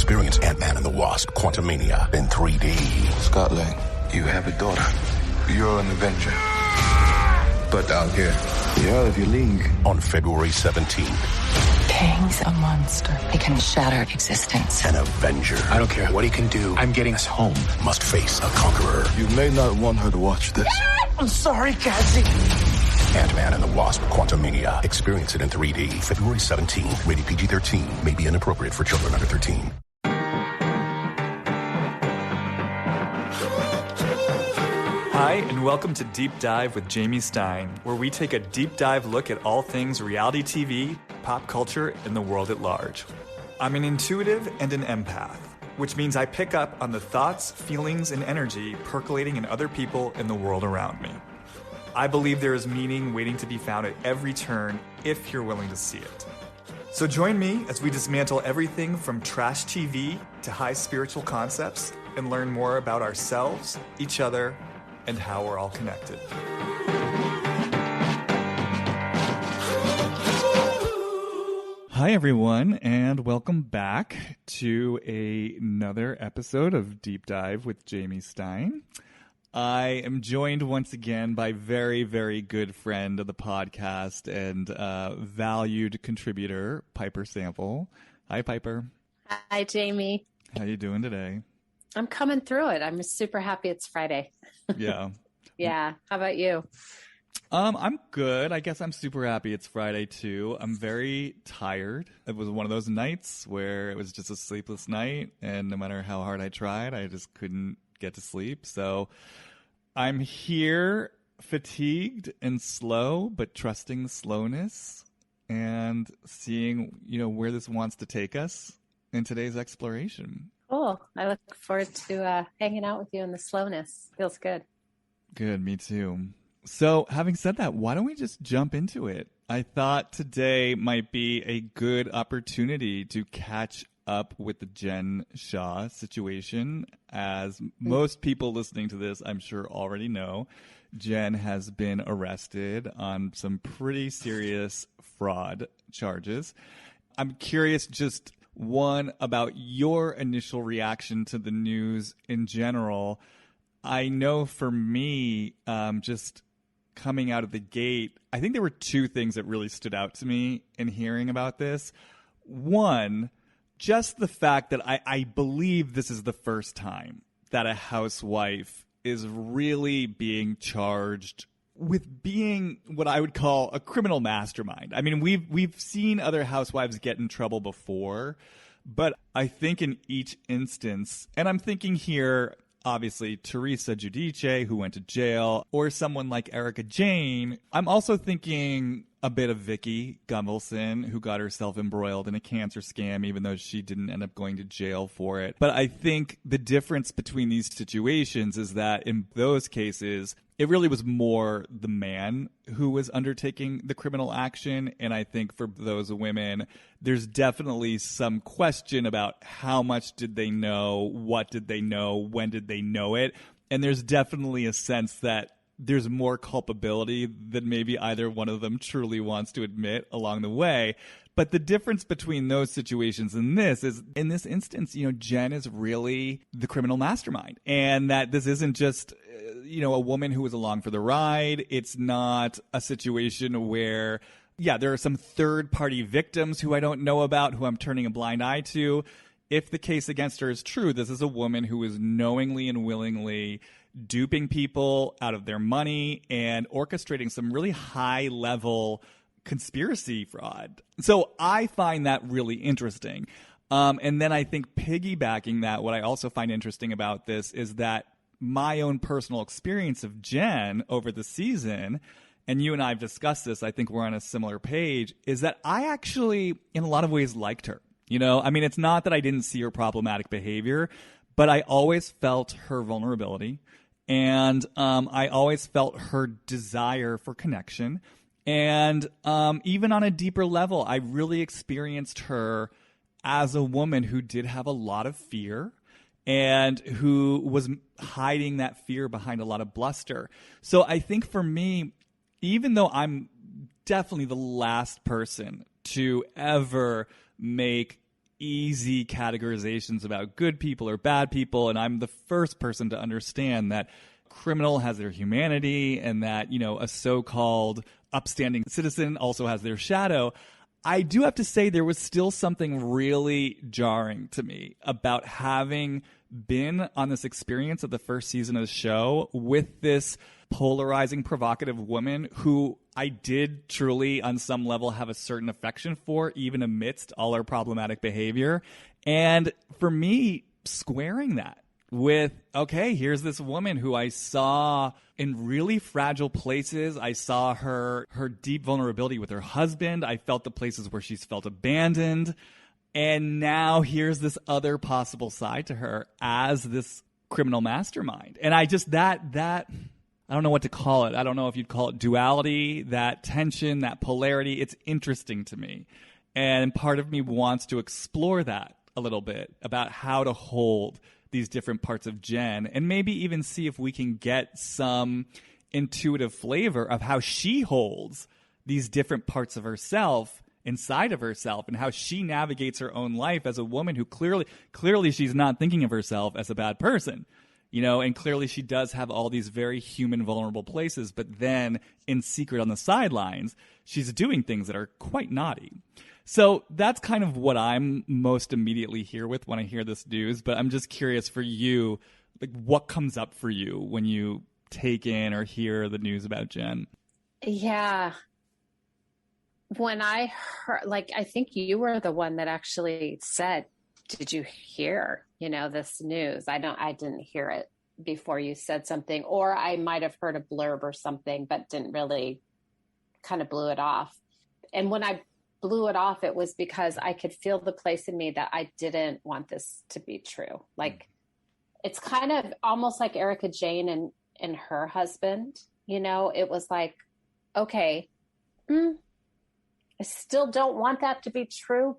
Experience Ant-Man and the Wasp: Quantumania in 3D. Scott Lang, you have a daughter. You're an Avenger. But out here, you're out of your league. On February 17th. Kang's a monster. He can shatter existence. An Avenger. I don't care what he can do. I'm getting us home. Must face a conqueror. You may not want her to watch this. I'm sorry, Cassie. Ant-Man and the Wasp: Quantumania. Experience it in 3D. February 17th. Rated PG-13. May be inappropriate for children under 13. Hi, and welcome to Deep Dive with Jamie Stein, where we take a deep dive look at all things reality TV, pop culture, and the world at large. I'm an intuitive and an empath, which means I pick up on the thoughts, feelings, and energy percolating in other people and the world around me. I believe there is meaning waiting to be found at every turn if you're willing to see it. So join me as we dismantle everything from trash TV to high spiritual concepts and learn more about ourselves, each other, and how we're all connected. Hi, everyone, and welcome back to another episode of Deep Dive with Jamie Stein. I am joined once again by very, very good friend of the podcast and valued contributor, Piper Sample. Hi, Piper. Hi, Jamie. How you doing today? I'm coming through it. I'm super happy it's Friday. Yeah. Yeah. How about you? I'm good. I guess I'm super happy it's Friday too. I'm very tired. It was one of those nights where it was just a sleepless night, and no matter how hard I tried, I just couldn't get to sleep. So I'm here, fatigued and slow, but trusting the slowness and seeing, where this wants to take us in today's exploration. Cool. I look forward to hanging out with you in the slowness. Feels good. Good. Me too. So having said that, why don't we just jump into it? I thought today might be a good opportunity to catch up with the Jen Shah situation. As most people listening to this, I'm sure already know, Jen has been arrested on some pretty serious fraud charges. I'm curious just one about your initial reaction to the news in general. I know for me, just coming out of the gate, I think there were two things that really stood out to me in hearing about this. One, just the fact that I believe this is the first time that a housewife is really being charged with being what I would call a criminal mastermind. I mean, we've seen other housewives get in trouble before, but I think in each instance, and I'm thinking here, obviously, Teresa Giudice, who went to jail, or someone like Erica Jane. I'm also thinking a bit of Vicky Gunvalson, who got herself embroiled in a cancer scam, even though she didn't end up going to jail for it. But I think the difference between these situations is that in those cases, it really was more the man who was undertaking the criminal action. And I think for those women, there's definitely some question about how much did they know, what did they know, when did they know it. And there's definitely a sense that there's more culpability than maybe either one of them truly wants to admit along the way. But the difference between those situations and this is, in this instance, Jen is really the criminal mastermind. And that this isn't just, a woman who was along for the ride. It's not a situation where, there are some third-party victims who I don't know about, who I'm turning a blind eye to. If the case against her is true, this is a woman who is knowingly and willingly duping people out of their money and orchestrating some really high-level conspiracy fraud. So I find that really interesting. And then I think piggybacking that, what I also find interesting about this is that my own personal experience of Jen over the season, and you and I have discussed this, I think we're on a similar page, is that I actually, in a lot of ways, liked her. It's not that I didn't see her problematic behavior, but I always felt her vulnerability. And I always felt her desire for connection. And even on a deeper level, I really experienced her as a woman who did have a lot of fear and who was hiding that fear behind a lot of bluster. So I think for me, even though I'm definitely the last person to ever make easy categorizations about good people or bad people, and I'm the first person to understand that criminal has their humanity and that, you know, a so-called upstanding citizen also has their shadow. I do have to say there was still something really jarring to me about having been on this experience of the first season of the show with this polarizing, provocative woman who I did truly, on some level, have a certain affection for, even amidst all her problematic behavior. And for me, squaring that with, okay, here's this woman who I saw in really fragile places. I saw her deep vulnerability with her husband. I felt the places where she's felt abandoned. And now here's this other possible side to her as this criminal mastermind. And I just, that I don't know what to call it. I don't know if you'd call it duality, that tension, that polarity. It's interesting to me. And part of me wants to explore that a little bit, about how to hold these different parts of Jen, and maybe even see if we can get some intuitive flavor of how she holds these different parts of herself inside of herself, and how she navigates her own life as a woman who clearly she's not thinking of herself as a bad person. You know, and clearly she does have all these very human, vulnerable places, but then in secret on the sidelines, she's doing things that are quite naughty. So that's kind of what I'm most immediately here with when I hear this news. But I'm just curious for you, like, what comes up for you when you take in or hear the news about Jen? Yeah. When I heard, like, I think you were the one that actually said, did you hear, you know, this news? I didn't hear it before you said something, or I might have heard a blurb or something, but didn't really, kind of blew it off. And when I blew it off, it was because I could feel the place in me that I didn't want this to be true. Like, it's kind of almost like Erica Jane and her husband, you know, it was like, okay, I still don't want that to be true.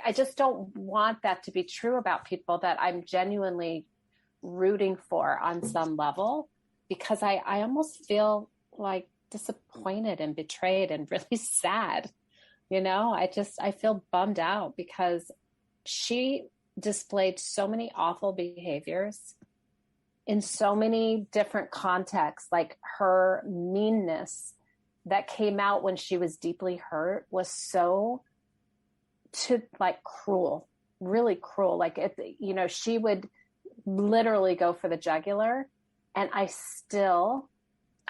I just don't want that to be true about people that I'm genuinely rooting for on some level, because I almost feel like disappointed and betrayed and really sad. You know, I feel bummed out because she displayed so many awful behaviors in so many different contexts. Like, her meanness that came out when she was deeply hurt was so cruel, really cruel. Like, you know, she would literally go for the jugular. And I still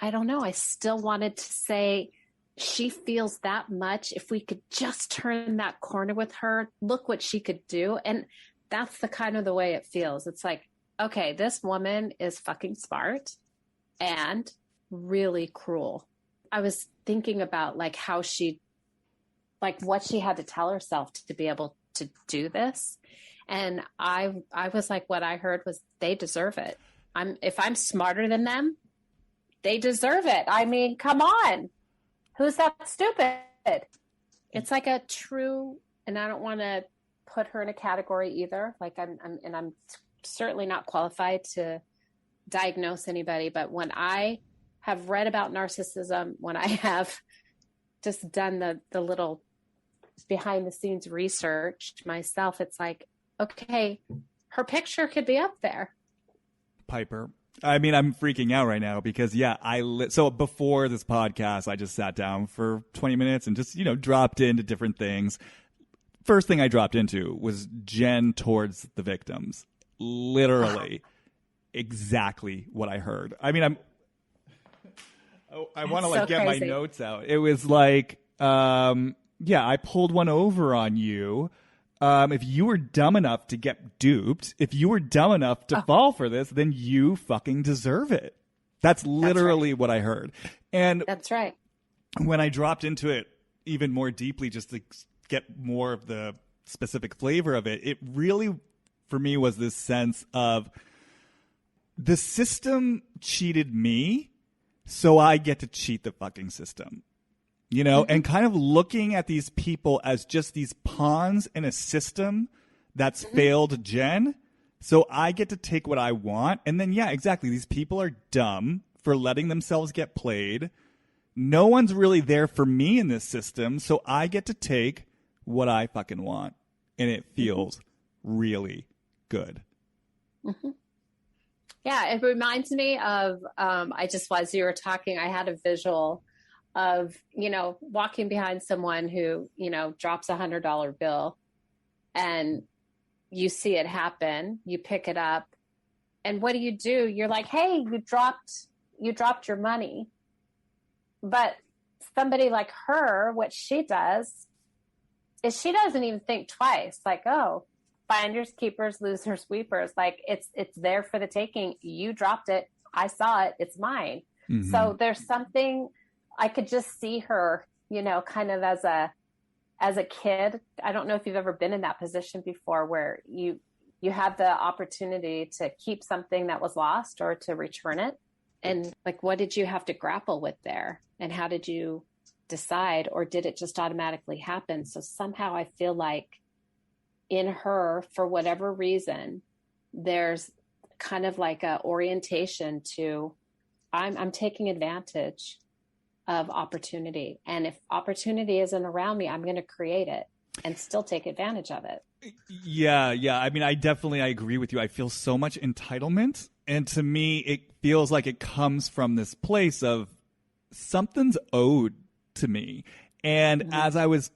wanted to say, she feels that much. If we could just turn that corner with her, look what she could do. And that's the way it feels. It's like, okay, this woman is fucking smart and really cruel. I was thinking about how what she had to tell herself to be able to do this. And I was like, what I heard was, they deserve it. If I'm smarter than them, they deserve it. I mean, come on. Who's that stupid? It's like a true, and I don't want to put her in a category either. Like, I'm certainly not qualified to diagnose anybody, but when I have read about narcissism, when I have just done the little behind the scenes research myself, it's like, okay, her picture could be up there. Piper. I mean, I'm freaking out right now because, yeah, so before this podcast, I just sat down for 20 minutes and just, dropped into different things. First thing I dropped into was Jen towards the victims. Literally exactly what I heard. I mean, I want to get crazy. My notes out. It was like, I pulled one over on you. If you were dumb enough to get duped, if you were dumb enough to fall for this, then you fucking deserve it. That's literally what I heard. And that's right. When I dropped into it even more deeply, just to get more of the specific flavor of it, it really, for me, was this sense of the system cheated me, so I get to cheat the fucking system. And kind of looking at these people as just these pawns in a system that's failed Jen. So I get to take what I want. And then, yeah, exactly. These people are dumb for letting themselves get played. No one's really there for me in this system. So I get to take what I fucking want. and it feels really good. Mm-hmm. Yeah, it reminds me of, as you were talking, I had a visual of, walking behind someone who, drops $100 bill, and you see it happen, you pick it up, and what do? You're like, hey, you dropped your money. But somebody like her, what she does is she doesn't even think twice. Like, oh, finders, keepers, losers, weepers. Like it's there for the taking. You dropped it. I saw it. It's mine. Mm-hmm. So there's something I could just see her, kind of as a kid. I don't know if you've ever been in that position before where you had the opportunity to keep something that was lost or to return it. And like, what did you have to grapple with there? And how did you decide, or did it just automatically happen? So somehow I feel like in her, for whatever reason, there's kind of like a orientation to, I'm taking advantage of opportunity. And if opportunity isn't around me, I'm going to create it and still take advantage of it. Yeah. I mean, I agree with you. I feel so much entitlement. And to me, it feels like it comes from this place of something's owed to me. And mm-hmm. as I was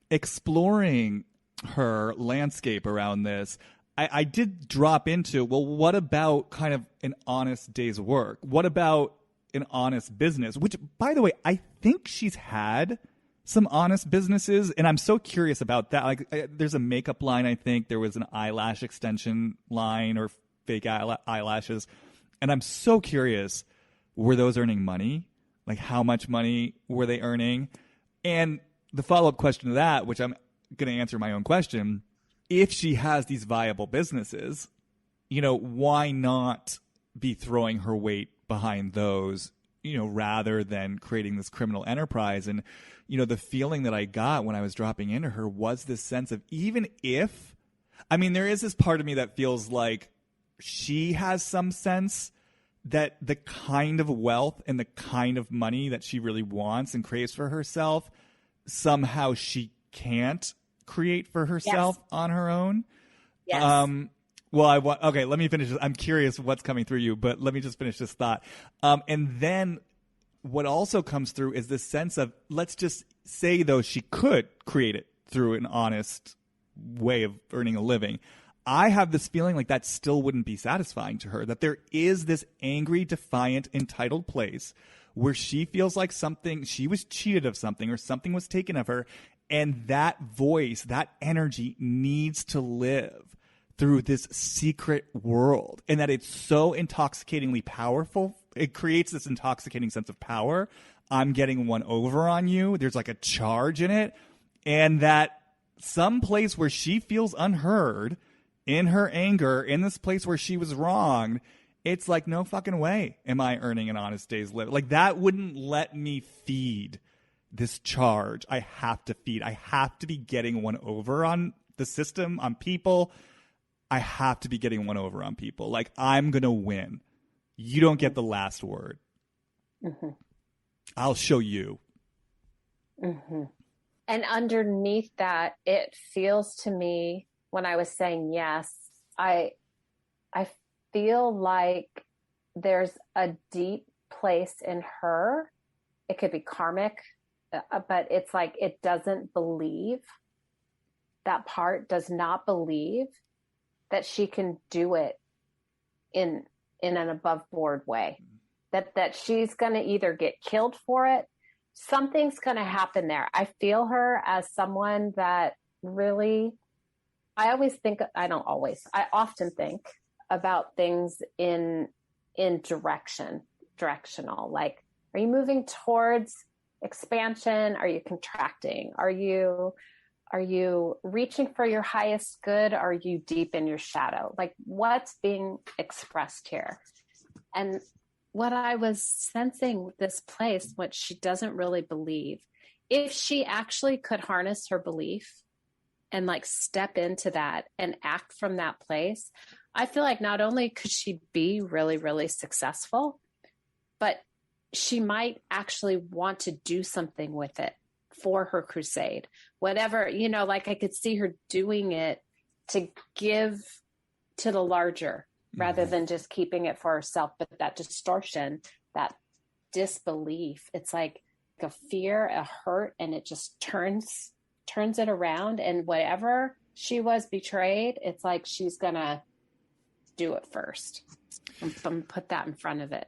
exploring her landscape around this, I did drop into, well, what about kind of an honest day's work? What about an honest business? Which, by the way, I think she's had some honest businesses, and I'm so curious about that. Like, there's a makeup line, I think. There was an eyelash extension line or fake eyelashes. And I'm so curious, were those earning money? Like, how much money were they earning? And the follow-up question to that, which I'm going to answer my own question, if she has these viable businesses, why not be throwing her weight behind those, rather than creating this criminal enterprise? And, the feeling that I got when I was dropping into her was this sense of, even if, there is this part of me that feels like she has some sense that the kind of wealth and the kind of money that she really wants and craves for herself, somehow she can't create for herself on her own. Yes. Okay, let me finish this. I'm curious what's coming through you, but let me just finish this thought. And then what also comes through is this sense of, let's just say, though, she could create it through an honest way of earning a living. I have this feeling like that still wouldn't be satisfying to her, that there is this angry, defiant, entitled place where she feels like she was cheated of something or something was taken of her. And that voice, that energy needs to live through this secret world, and that it's so intoxicatingly powerful. It creates this intoxicating sense of power. I'm getting one over on you. There's like a charge in it. And that some place where she feels unheard in her anger, in this place where she was wronged, it's like, no fucking way am I earning an honest day's living. Like, that wouldn't let me feed this charge. I have to be getting one over on the system, on people. I have to be getting one over on people. Like, I'm going to win. You don't get the last word. Mm-hmm. I'll show you. Mm-hmm. And underneath that, it feels to me, when I was saying yes, I feel like there's a deep place in her. It could be karmic, but it's like it doesn't believe. That part does not believe that she can do it in an above board way. That she's going to either get killed for it. Something's going to happen there. I feel her as someone that really, I often think about things in directional. Like, are you moving towards expansion? Are you contracting? Are you reaching for your highest good? Are you deep in your shadow? Like, what's being expressed here? And what I was sensing with this place, what she doesn't really believe, if she actually could harness her belief and like step into that and act from that place, I feel like not only could she be really, really successful, but she might actually want to do something with it for her crusade, whatever, like I could see her doing it to give to the larger rather than just keeping it for herself. But that distortion, that disbelief, it's like a fear, a hurt, and it just turns it around. And whatever she was betrayed, it's like she's gonna do it first and put that in front of it.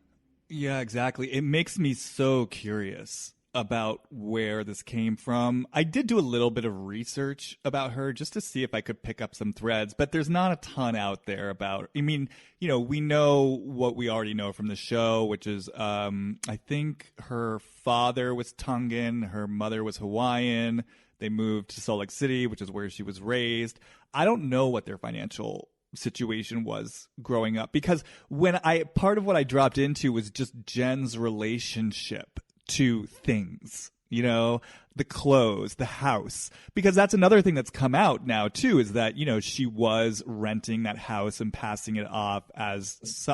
Yeah, exactly. It makes me so curious about where this came from. I did do a little bit of research about her just to see if I could pick up some threads, but there's not a ton out there about, I mean, we know what we already know from the show, which is, I think her father was Tongan, her mother was Hawaiian. They moved to Salt Lake City, which is where she was raised. I don't know what their financial situation was growing up, because part of what I dropped into was just Jen's relationship to things, the clothes, the house, because that's another thing that's come out now too, is that, she was renting that house and passing it off as,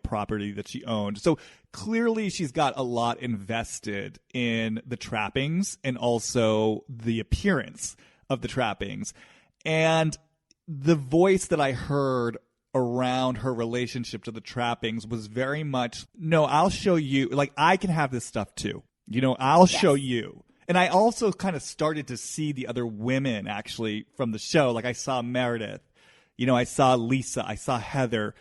property that she owned. So clearly she's got a lot invested in the trappings and also the appearance of the trappings. And the voice that I heard around her relationship to the trappings was very much, no, I'll show you, like, I can have this stuff too. I'll show you. And I also kind of started to see the other women actually from the show. Like I saw Meredith, I saw Lisa, I saw Heather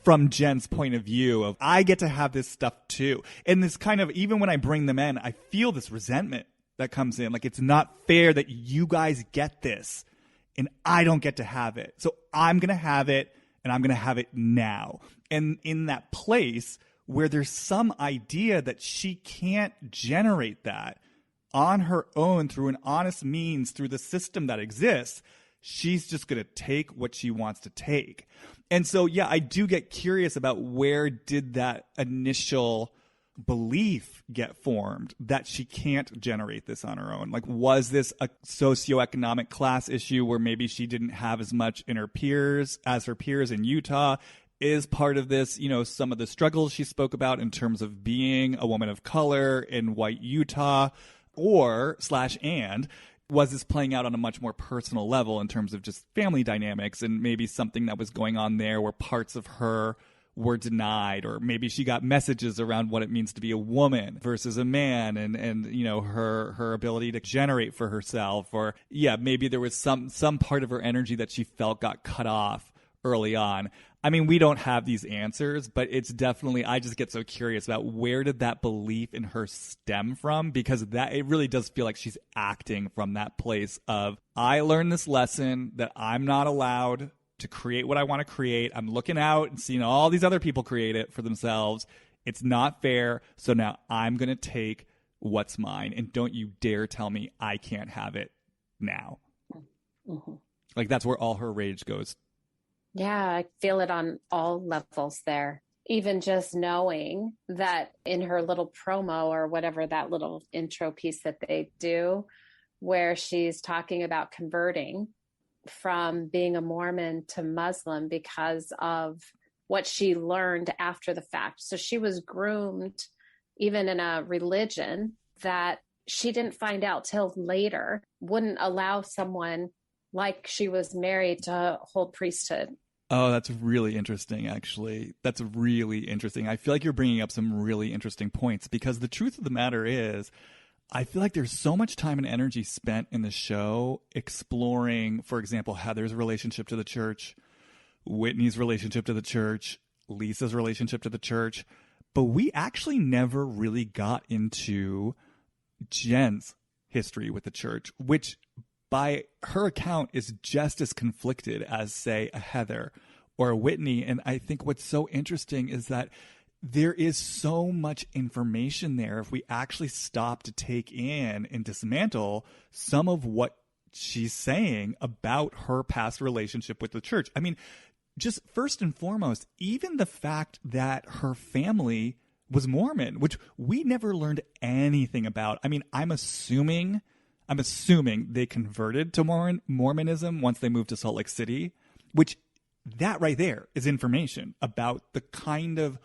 from Jen's point of view of, I get to have this stuff too. And this kind of, even when I bring them in, I feel this resentment that comes in. Like, it's not fair that you guys get this and I don't get to have it. So I'm going to have it, and I'm going to have it now. And in that place where there's some idea that she can't generate that on her own through an honest means, through the system that exists, she's just going to take what she wants to take. And so, yeah, I do get curious about where did that initial belief get formed that she can't generate this on her own? Like, was this a socioeconomic class issue where maybe she didn't have as much in her peers as her peers in Utah? Is part of this, some of the struggles she spoke about in terms of being a woman of color in white Utah, and was this playing out on a much more personal level in terms of just family dynamics and maybe something that was going on there where parts of her were denied, or maybe she got messages around what it means to be a woman versus a man, and her ability to generate for herself, or maybe there was some part of her energy that she felt got cut off early on. I mean, we don't have these answers, but it's definitely, I just get so curious about where did that belief in her stem from, because that it really does feel like she's acting from that place of, I learned this lesson that I'm not allowed to create what I want to create. I'm looking out and seeing all these other people create it for themselves. It's not fair. So now I'm going to take what's mine. And don't you dare tell me I can't have it now. Mm-hmm. Like, that's where all her rage goes. Yeah, I feel it on all levels there. Even just knowing that in her little promo or whatever, that little intro piece that they do, where she's talking about converting from being a Mormon to Muslim because of what she learned after the fact. So she was groomed even in a religion that she didn't find out till later, wouldn't allow someone like she was married to hold priesthood. Oh, that's really interesting, actually. That's really interesting. I feel like you're bringing up some really interesting points, because the truth of the matter is, I feel like there's so much time and energy spent in the show exploring, for example, Heather's relationship to the church, Whitney's relationship to the church, Lisa's relationship to the church, but we actually never really got into Jen's history with the church, which by her account is just as conflicted as, say, a Heather or a Whitney. And I think what's so interesting is that there is so much information there if we actually stop to take in and dismantle some of what she's saying about her past relationship with the church. I mean, just first and foremost, even the fact that her family was Mormon, which we never learned anything about. I mean, I'm assuming they converted to Mormonism once they moved to Salt Lake City, which that right there is information about the kind of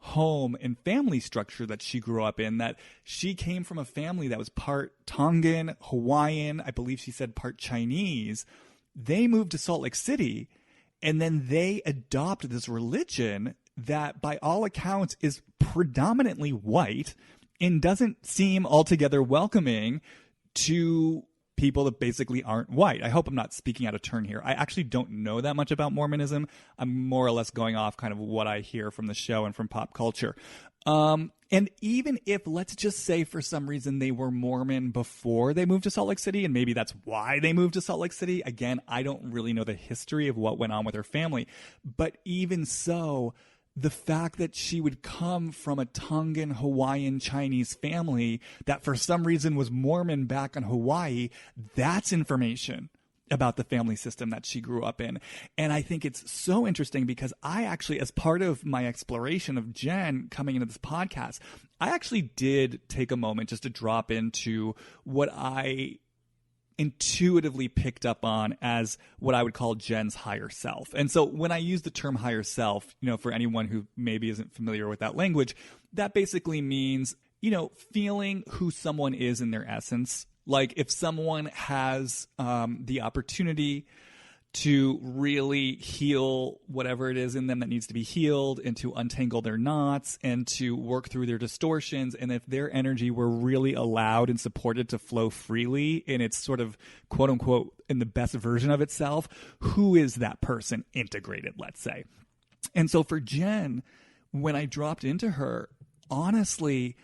home and family structure that she grew up in, that she came from a family that was part Tongan, Hawaiian, I believe she said part Chinese. They moved to Salt Lake City, and then they adopt this religion that by all accounts is predominantly white and doesn't seem altogether welcoming to people that basically aren't white. I hope I'm not speaking out of turn here. I actually don't know that much about Mormonism. I'm more or less going off kind of what I hear from the show and from pop culture. And even if, let's just say for some reason they were Mormon before they moved to Salt Lake City, and maybe that's why they moved to Salt Lake City. Again, I don't really know the history of what went on with her family. But even so, the fact that she would come from a Tongan, Hawaiian, Chinese family that for some reason was Mormon back in Hawaii, that's information about the family system that she grew up in. And I think it's so interesting because I actually, as part of my exploration of Jen coming into this podcast, I actually did take a moment just to drop into what I intuitively picked up on as what I would call Jen's higher self. And so when I use the term higher self, for anyone who maybe isn't familiar with that language, that basically means, feeling who someone is in their essence. Like if someone has the opportunity to really heal whatever it is in them that needs to be healed, and to untangle their knots and to work through their distortions. And if their energy were really allowed and supported to flow freely in its sort of quote unquote in the best version of itself, who is that person integrated, let's say. And so for Jen, when I dropped into her, honestly,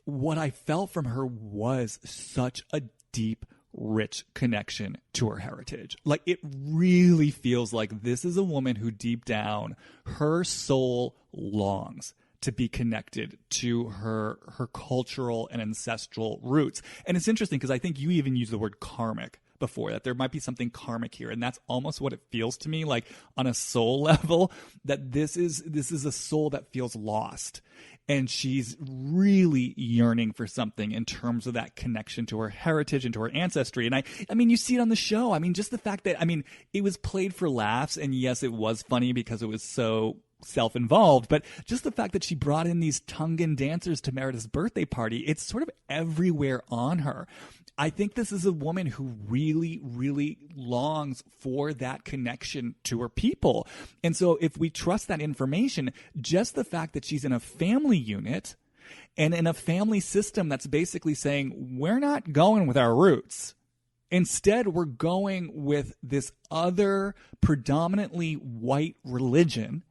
what I felt from her was such a deep, rich connection to her heritage. Like it really feels like this is a woman who deep down, her soul longs to be connected to her cultural and ancestral roots. And it's interesting because I think you even used the word karmic before, that there might be something karmic here. And that's almost what it feels to me, like on a soul level, that this is a soul that feels lost. And she's really yearning for something in terms of that connection to her heritage and to her ancestry. And I mean, you see it on the show. I mean, just the fact that, it was played for laughs. And yes, it was funny because it was so self-involved, but just the fact that she brought in these Tongan dancers to Meredith's birthday party, it's sort of everywhere on her. I think this is a woman who really, really longs for that connection to her people. And so if we trust that information, just the fact that she's in a family unit and in a family system that's basically saying, we're not going with our roots. Instead, we're going with this other predominantly white religion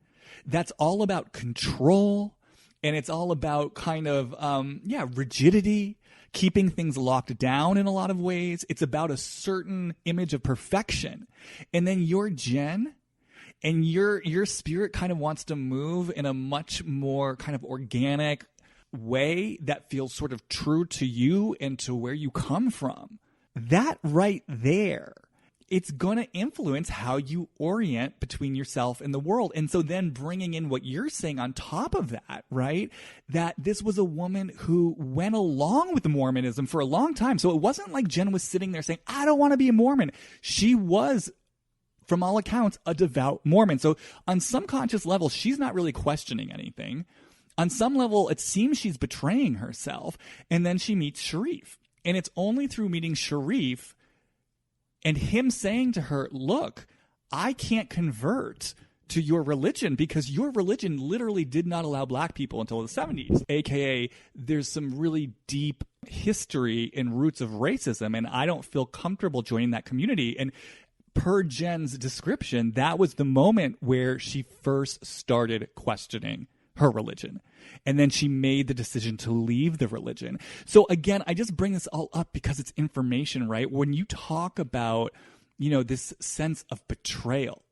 that's all about control, and it's all about kind of, rigidity, keeping things locked down in a lot of ways. It's about a certain image of perfection. And then you're Jen, and your spirit kind of wants to move in a much more kind of organic way that feels sort of true to you and to where you come from. That right there, it's going to influence how you orient between yourself and the world. And so then bringing in what you're saying on top of that, right? That this was a woman who went along with Mormonism for a long time. So it wasn't like Jen was sitting there saying, I don't want to be a Mormon. She was, from all accounts, a devout Mormon. So on some conscious level, she's not really questioning anything. On some level, it seems she's betraying herself. And then she meets Sharif. And it's only through meeting Sharif and him saying to her, look, I can't convert to your religion because your religion literally did not allow black people until the 70s. AKA, there's some really deep history and roots of racism, and I don't feel comfortable joining that community. And per Jen's description, that was the moment where she first started questioning her religion. And then she made the decision to leave the religion. So again, I just bring this all up because it's information, right? When you talk about, this sense of betrayal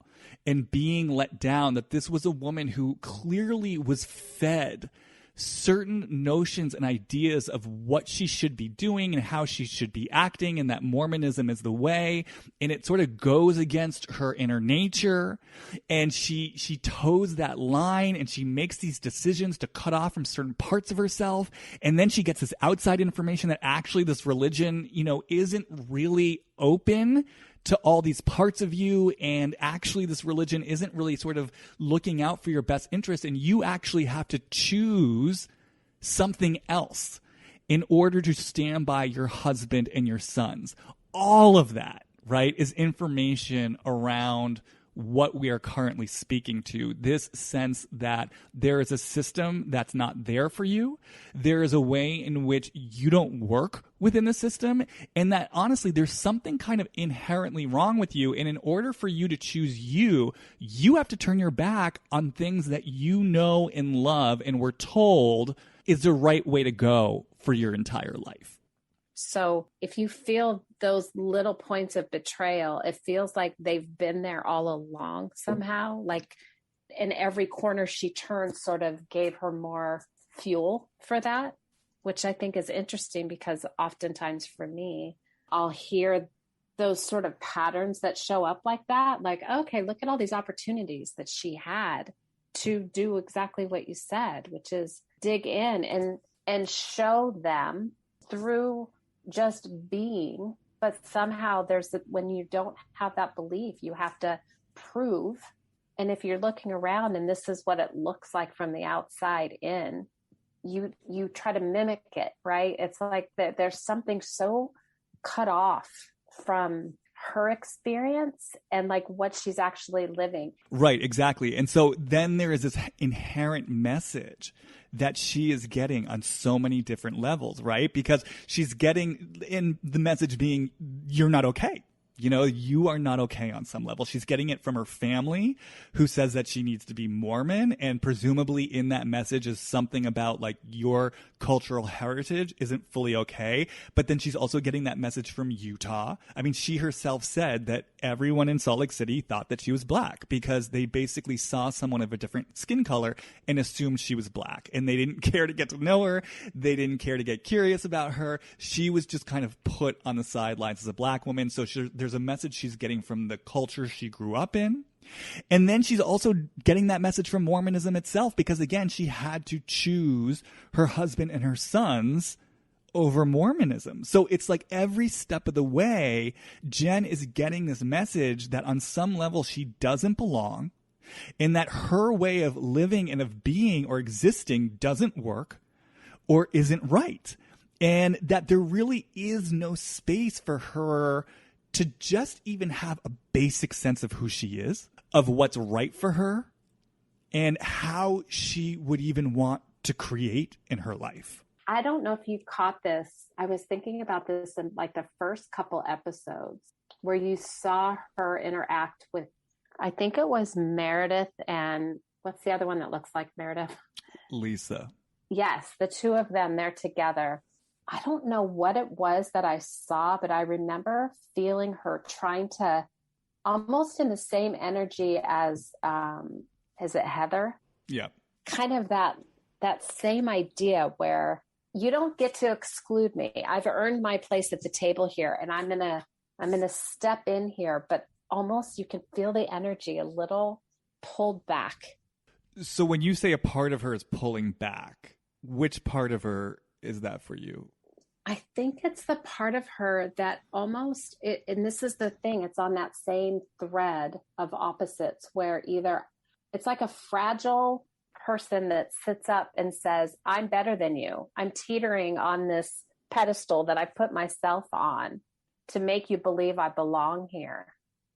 and being let down, that this was a woman who clearly was fed certain notions and ideas of what she should be doing and how she should be acting, and that Mormonism is the way, and it sort of goes against her inner nature, and she toes that line, and she makes these decisions to cut off from certain parts of herself, and then she gets this outside information that actually this religion, isn't really open to all these parts of you, and actually this religion isn't really sort of looking out for your best interest, and you actually have to choose something else in order to stand by your husband and your sons. All of that, right, is information around what we are currently speaking to. This sense that there is a system that's not there for you. There is a way in which you don't work within the system, and that honestly, there's something kind of inherently wrong with you. And in order for you to choose you, you have to turn your back on things that you know and love and were told is the right way to go for your entire life. So if you feel those little points of betrayal, it feels like they've been there all along somehow. Like in every corner she turned sort of gave her more fuel for that, which I think is interesting because oftentimes for me, I'll hear those sort of patterns that show up like that. Like, okay, look at all these opportunities that she had to do exactly what you said, which is dig in and show them through just being, but somehow when you don't have that belief, you have to prove. And if you're looking around and this is what it looks like from the outside in, you try to mimic it, right? It's like there's something so cut off from her experience and like what she's actually living. Right, exactly. And so then there is this inherent message that she is getting on so many different levels, right? Because she's getting in the message being, you're not okay. You know, you are not okay on some level. She's getting it from her family, who says that she needs to be Mormon. And presumably in that message is something about like your cultural heritage isn't fully okay. But then she's also getting that message from Utah. I mean, she herself said that everyone in Salt Lake City thought that she was black because they basically saw someone of a different skin color and assumed she was black. And they didn't care to get to know her. They didn't care to get curious about her. She was just kind of put on the sidelines as a black woman. So there's a message she's getting from the culture she grew up in. And then she's also getting that message from Mormonism itself because, again, she had to choose her husband and her sons over Mormonism. So it's like every step of the way, Jen is getting this message that on some level she doesn't belong, and that her way of living and of being or existing doesn't work or isn't right. And that there really is no space for her to just even have a basic sense of who she is, of what's right for her, and how she would even want to create in her life. I don't know if you caught this. I was thinking about this in like the first couple episodes where you saw her interact with, I think it was Meredith and what's the other one that looks like Meredith? Lisa. Yes, the two of them, they're together. I don't know what it was that I saw, but I remember feeling her trying to almost in the same energy as, is it Heather? Yeah. Kind of that same idea where you don't get to exclude me. I've earned my place at the table here and I'm going to step in here, but almost you can feel the energy a little pulled back. So when you say a part of her is pulling back, which part of her is that for you? I think it's the part of her that almost, and this is the thing, it's on that same thread of opposites where either it's like a fragile person that sits up and says, I'm better than you. I'm teetering on this pedestal that I put myself on to make you believe I belong here.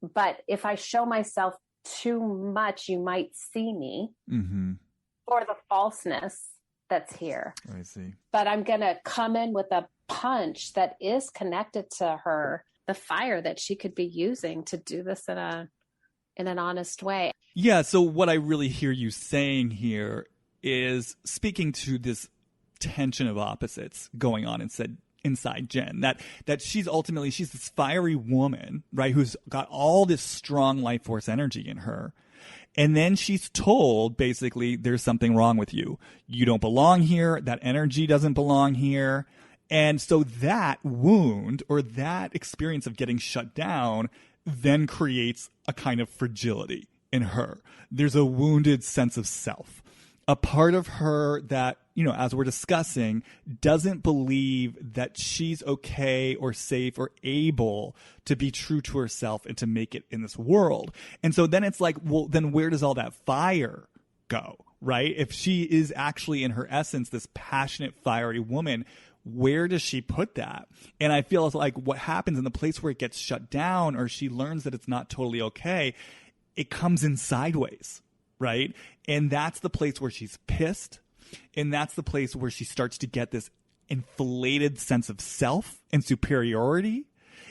But if I show myself too much, you might see me for the falseness that's here. I see. But I'm going to come in with a punch that is connected to her, the fire that she could be using to do this in an honest way. Yeah. So what I really hear you saying here is speaking to this tension of opposites going on inside Jen, that she's this fiery woman, right? Who's got all this strong life force energy in her. And then she's told, basically, there's something wrong with you. You don't belong here. That energy doesn't belong here. And so that wound or that experience of getting shut down then creates a kind of fragility in her. There's a wounded sense of self. a part of her that, as we're discussing, doesn't believe that she's okay or safe or able to be true to herself and to make it in this world. And so then it's like, well, then where does all that fire go, right? If she is actually in her essence this passionate, fiery woman, where does she put that? And I feel like what happens in the place where it gets shut down or she learns that it's not totally okay, it comes in sideways, right? And that's the place where she's pissed. And that's the place where she starts to get this inflated sense of self and superiority.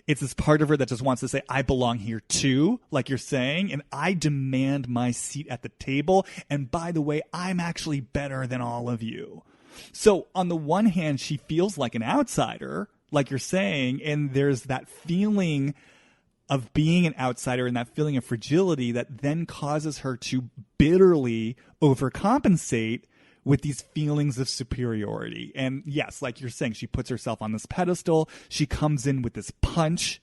It's this part of her that just wants to say, I belong here too, like you're saying, and I demand my seat at the table. And by the way, I'm actually better than all of you. So on the one hand, she feels like an outsider, like you're saying, and there's that feeling of being an outsider and that feeling of fragility that then causes her to bitterly overcompensate with these feelings of superiority. And yes, like you're saying, she puts herself on this pedestal. She comes in with this punch.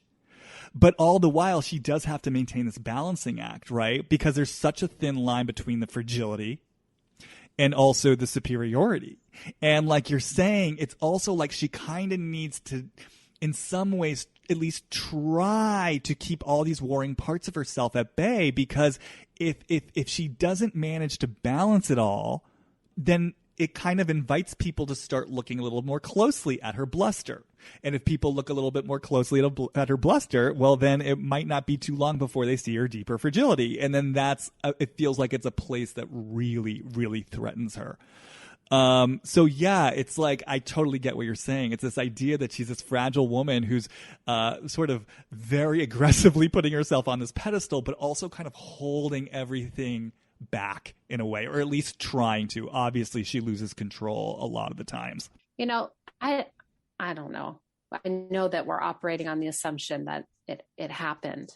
But all the while, she does have to maintain this balancing act, right? Because there's such a thin line between the fragility and also the superiority. And like you're saying, it's also like she kind of needs to, in some ways, at least try to keep all these warring parts of herself at bay, because if she doesn't manage to balance it all, then it kind of invites people to start looking a little more closely at her bluster. And if people look a little bit more closely at her bluster, well, then it might not be too long before they see her deeper fragility. And then it feels like it's a place that really, really threatens her. So yeah, it's like, I totally get what you're saying. It's this idea that she's this fragile woman who's, sort of very aggressively putting herself on this pedestal, but also kind of holding everything back in a way, or at least trying to. Obviously, she loses control a lot of the times. I don't know. I know that we're operating on the assumption that it happened,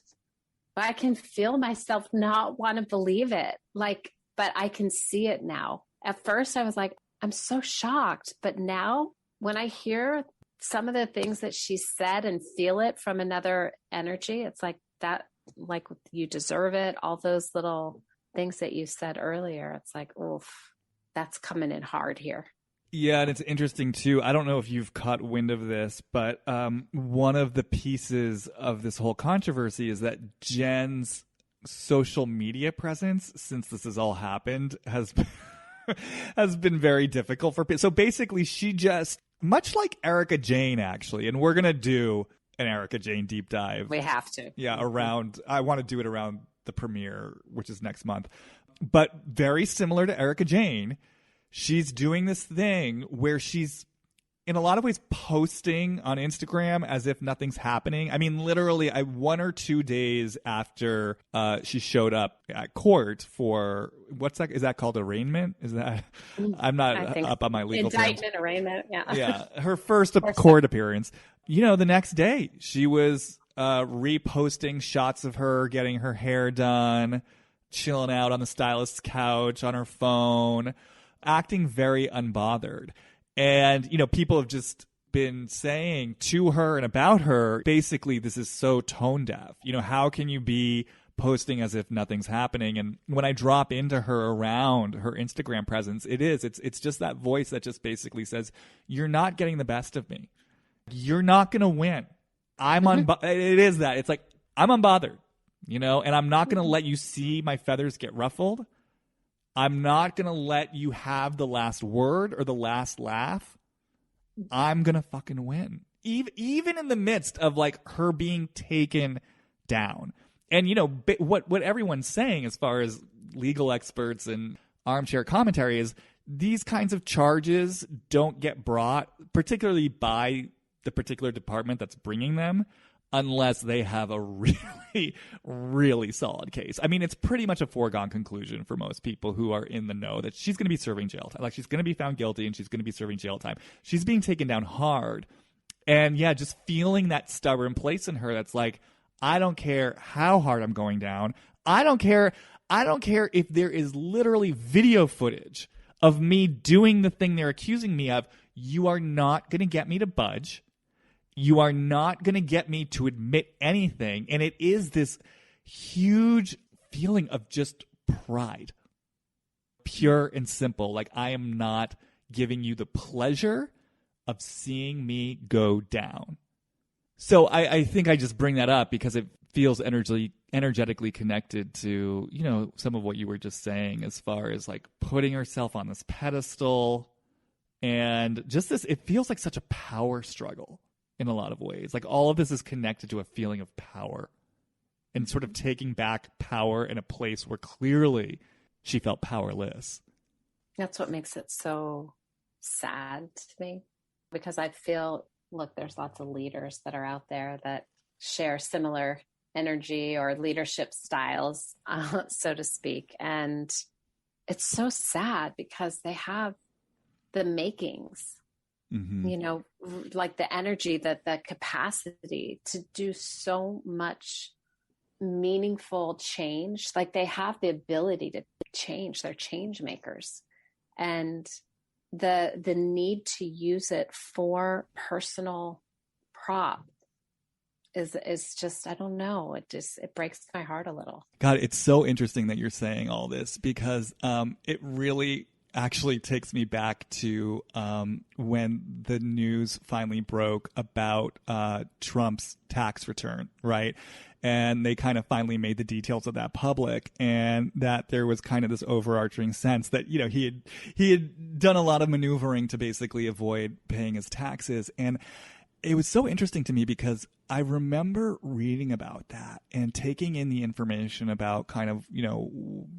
but I can feel myself not want to believe it. But I can see it now. At first I was like, I'm so shocked. But now when I hear some of the things that she said and feel it from another energy, it's like that, like you deserve it. All those little things that you said earlier. It's like, oof, that's coming in hard here. Yeah, and it's interesting too. I don't know if you've caught wind of this, but one of the pieces of this whole controversy is that Jen's social media presence, since this has all happened, has been very difficult for people. So basically, she just, much like Erica Jane, actually, and we're gonna do an Erica Jane deep dive. We have to. Yeah, I want to do it around the premiere, which is next month. But very similar to Erica Jane, she's doing this thing where she's, in a lot of ways, posting on Instagram as if nothing's happening. I mean, literally, 1 or 2 days after she showed up at court for, what's that? Is that called arraignment? Is that? I'm not up on my legal terms. Indictment, arraignment, yeah. Yeah, her first court appearance. The next day, she was reposting shots of her getting her hair done, chilling out on the stylist's couch on her phone, acting very unbothered. And, people have just been saying to her and about her, basically, this is so tone deaf. How can you be posting as if nothing's happening? And when I drop into her around her Instagram presence, it's just that voice that just basically says, you're not getting the best of me. You're not going to win. It is that. It's like, I'm unbothered, and I'm not going to let you see my feathers get ruffled. I'm not going to let you have the last word or the last laugh. I'm going to fucking win. Even in the midst of like her being taken down. And, what everyone's saying as far as legal experts and armchair commentary is these kinds of charges don't get brought, particularly by the particular department that's bringing them, unless they have a really, really solid case. I mean, it's pretty much a foregone conclusion for most people who are in the know that she's going to be serving jail time. Like, she's going to be found guilty and she's going to be serving jail time. She's being taken down hard. And yeah, just feeling that stubborn place in her that's like, I don't care how hard I'm going down. I don't care if there is literally video footage of me doing the thing they're accusing me of. You are not going to get me to budge. You are not going to get me to admit anything. And it is this huge feeling of just pride. pure and simple. Like, I am not giving you the pleasure of seeing me go down. So I think I just bring that up because it feels energetically connected to, you know, some of what you were just saying as far as like putting herself on this pedestal and just this, it feels like such a power struggle in a lot of ways. Like all of this is connected to a feeling of power and sort of taking back power in a place where clearly she felt powerless. That's what makes it so sad to me, because I feel, look, there's lots of leaders that are out there that share similar energy or leadership styles, so to speak. And it's so sad because they have the makings, you know, like the energy, the capacity to do so much meaningful change. Like they have the ability to change. They're change makers. And the need to use it for personal prop is just, I don't know. It breaks my heart a little. God, it's so interesting that you're saying all this because it really actually takes me back to when the news finally broke about Trump's tax return, right? And they kind of finally made the details of that public, and that there was kind of this overarching sense that, you know, he had done a lot of maneuvering to basically avoid paying his taxes. And it was so interesting to me because I remember reading about that and taking in the information about kind of, you know,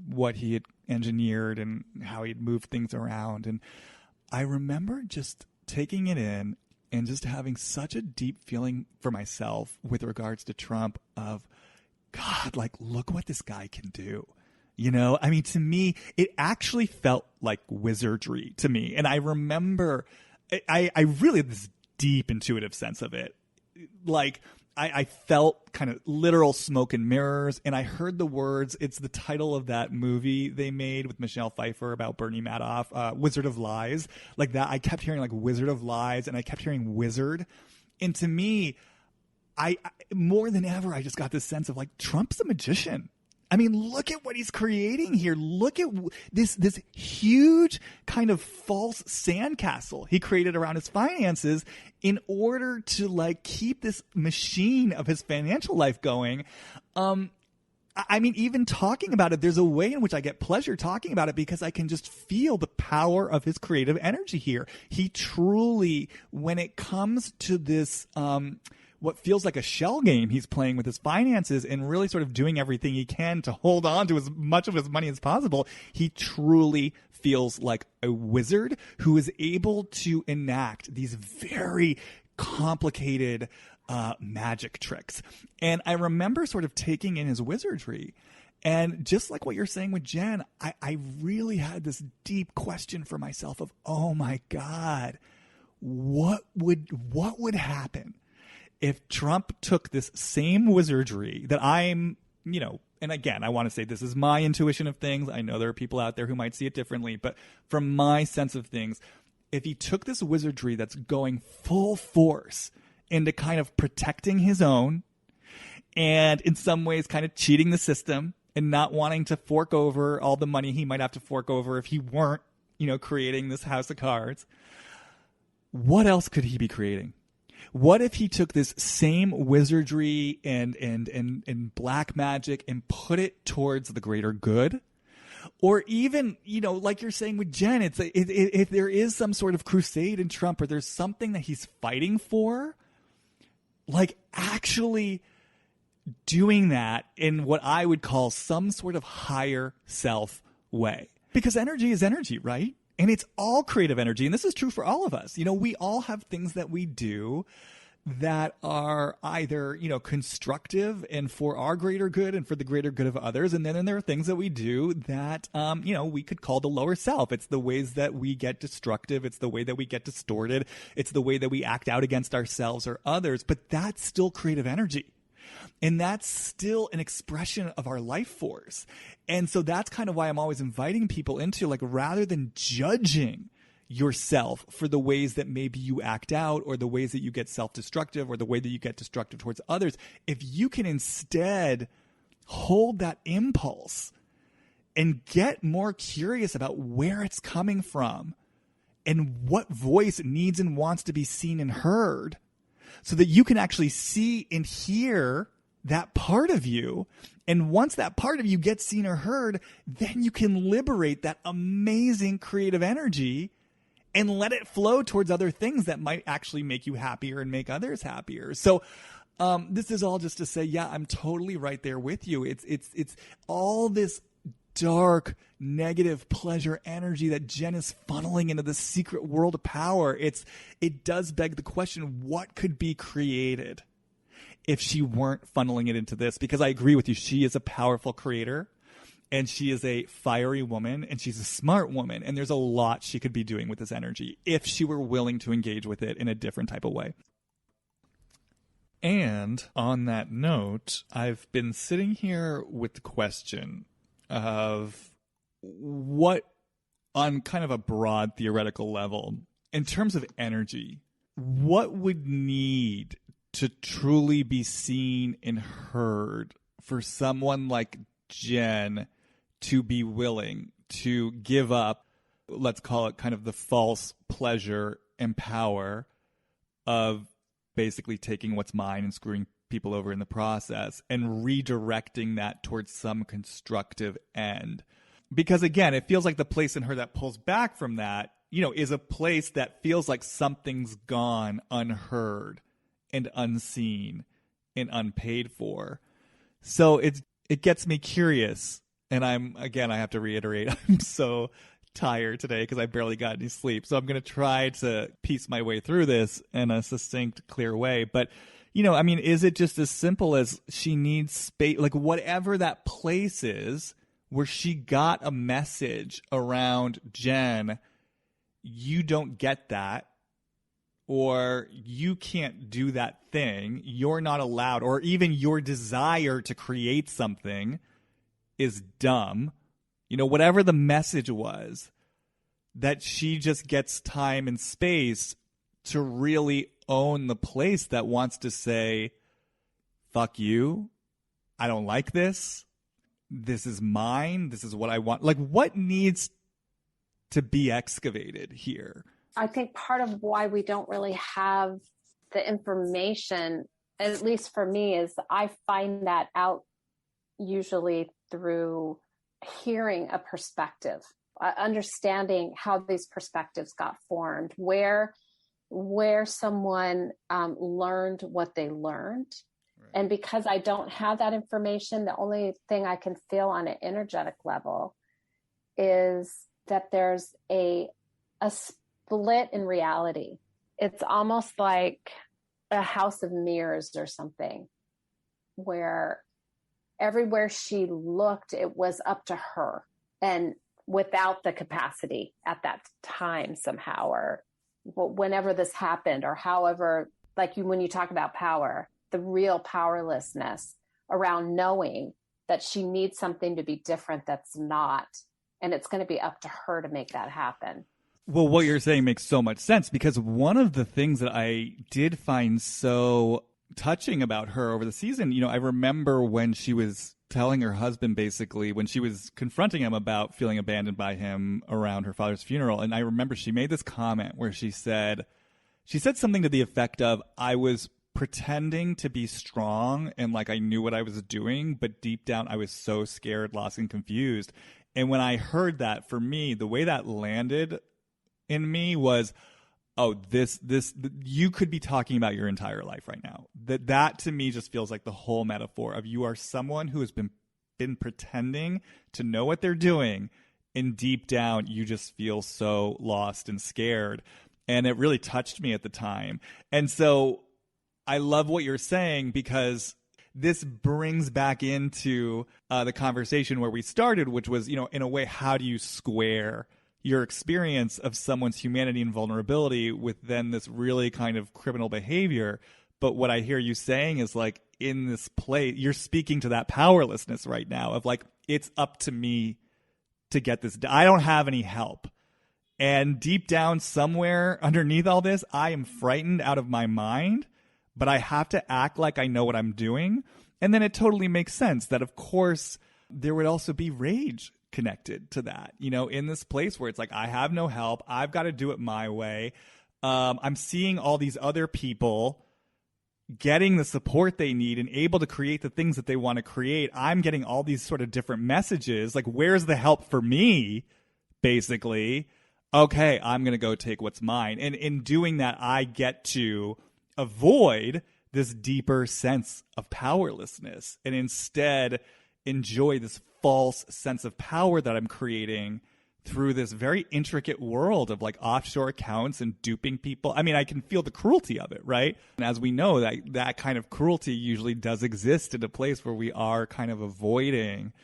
what he had engineered and how he'd moved things around. And I remember just taking it in and just having such a deep feeling for myself with regards to Trump of, God, like, look what this guy can do. You know, I mean, to me, it actually felt like wizardry to me. And I remember I really had this deep intuitive sense of it. Like, I felt kind of literal smoke and mirrors, and I heard the words. It's the title of that movie they made with Michelle Pfeiffer about Bernie Madoff, Wizard of Lies. Like that, I kept hearing like Wizard of Lies, and I kept hearing wizard. And to me, I more than ever, I just got this sense of like, Trump's a magician. I mean, look at what he's creating here. Look at this huge kind of false sandcastle he created around his finances in order to like keep this machine of his financial life going. I mean, even talking about it, there's a way in which I get pleasure talking about it because I can just feel the power of his creative energy here. He truly, when it comes to this, what feels like a shell game he's playing with his finances and really sort of doing everything he can to hold on to as much of his money as possible, he truly feels like a wizard who is able to enact these very complicated magic tricks. And I remember sort of taking in his wizardry. And just like what you're saying with Jen, I really had this deep question for myself of, oh my God, what would happen if Trump took this same wizardry that I'm, you know, and again, I want to say this is my intuition of things. I know there are people out there who might see it differently, but from my sense of things, if he took this wizardry that's going full force into kind of protecting his own and in some ways kind of cheating the system and not wanting to fork over all the money he might have to fork over if he weren't, you know, creating this house of cards, what else could he be creating? What if he took this same wizardry and black magic and put it towards the greater good? Or even, you know, like you're saying with Jen, if there is some sort of crusade in Trump or there's something that he's fighting for, like actually doing that in what I would call some sort of higher self way. Because energy is energy, right? And it's all creative energy. And this is true for all of us. You know, we all have things that we do that are either, you know, constructive and for our greater good and for the greater good of others. And then there are things that we do that, you know, we could call the lower self. It's the ways that we get destructive. It's the way that we get distorted. It's the way that we act out against ourselves or others. But that's still creative energy. And that's still an expression of our life force. And so that's kind of why I'm always inviting people into, like, rather than judging yourself for the ways that maybe you act out or the ways that you get self-destructive or the way that you get destructive towards others, if you can instead hold that impulse and get more curious about where it's coming from and what voice needs and wants to be seen and heard, so that you can actually see and hear that part of you. And once that part of you gets seen or heard, then you can liberate that amazing creative energy and let it flow towards other things that might actually make you happier and make others happier. So this is all just to say, yeah, I'm totally right there with you. It's all this dark, negative pleasure energy that Jen is funneling into the secret world of power. It does beg the question, what could be created if she weren't funneling it into this? Because I agree with you. She is a powerful creator, and she is a fiery woman, and she's a smart woman. And there's a lot she could be doing with this energy if she were willing to engage with it in a different type of way. And on that note, I've been sitting here with the question of what, on kind of a broad theoretical level, in terms of energy, what would need to truly be seen and heard for someone like Jen to be willing to give up, let's call it kind of the false pleasure and power of basically taking what's mine and screwing people over in the process and redirecting that towards some constructive end? Because again, it feels like the place in her that pulls back from that, is a place that feels like something's gone unheard and unseen and unpaid for. So it gets me curious. And I have to reiterate, I'm so tired today because I barely got any sleep. So I'm going to try to piece my way through this in a succinct, clear way. But, is it just as simple as she needs space, like whatever that place is where she got a message around Jen, you don't get that, or you can't do that thing, you're not allowed, or even your desire to create something is dumb. Whatever the message was, that she just gets time and space to really own the place that wants to say, fuck you, I don't like this, this is mine, this is what I want. Like, what needs to be excavated here? I think part of why we don't really have the information, at least for me, is I find that out usually through hearing a perspective, understanding how these perspectives got formed, where someone learned what they learned. Right. And because I don't have that information, the only thing I can feel on an energetic level is that there's a split in reality. It's almost like a house of mirrors or something, where everywhere she looked, it was up to her, and without the capacity at that time somehow, or whenever this happened, or however, like when you talk about power, the real powerlessness around knowing that she needs something to be different that's not, and it's going to be up to her to make that happen. Well, what you're saying makes so much sense, because one of the things that I did find so touching about her over the season, I remember when she was telling her husband, basically, when she was confronting him about feeling abandoned by him around her father's funeral. And I remember she made this comment where she said something to the effect of, I was pretending to be strong and like I knew what I was doing, but deep down I was so scared, lost, and confused. And when I heard that, for me, the way that landed in me was, oh, this you could be talking about your entire life right now. That to me just feels like the whole metaphor of, you are someone who has been pretending to know what they're doing, and deep down you just feel so lost and scared. And it really touched me at the time. And so I love what you're saying, because this brings back into the conversation where we started, which was, in a way, how do you square your experience of someone's humanity and vulnerability with then this really kind of criminal behavior? But what I hear you saying is, like, in this place, you're speaking to that powerlessness right now of like, it's up to me to get this. I don't have any help. And deep down somewhere underneath all this, I am frightened out of my mind, but I have to act like I know what I'm doing. And then it totally makes sense that, of course, there would also be rage connected to that, you know, in this place where it's like, I have no help. I've got to do it my way. I'm seeing all these other people getting the support they need and able to create the things that they want to create. I'm getting all these sort of different messages. Like, where's the help for me? Basically, okay, I'm going to go take what's mine. And in doing that, I get to avoid this deeper sense of powerlessness and instead enjoy this false sense of power that I'm creating through this very intricate world of like offshore accounts and duping people. I mean, I can feel the cruelty of it, right? And as we know, that kind of cruelty usually does exist in a place where we are kind of avoiding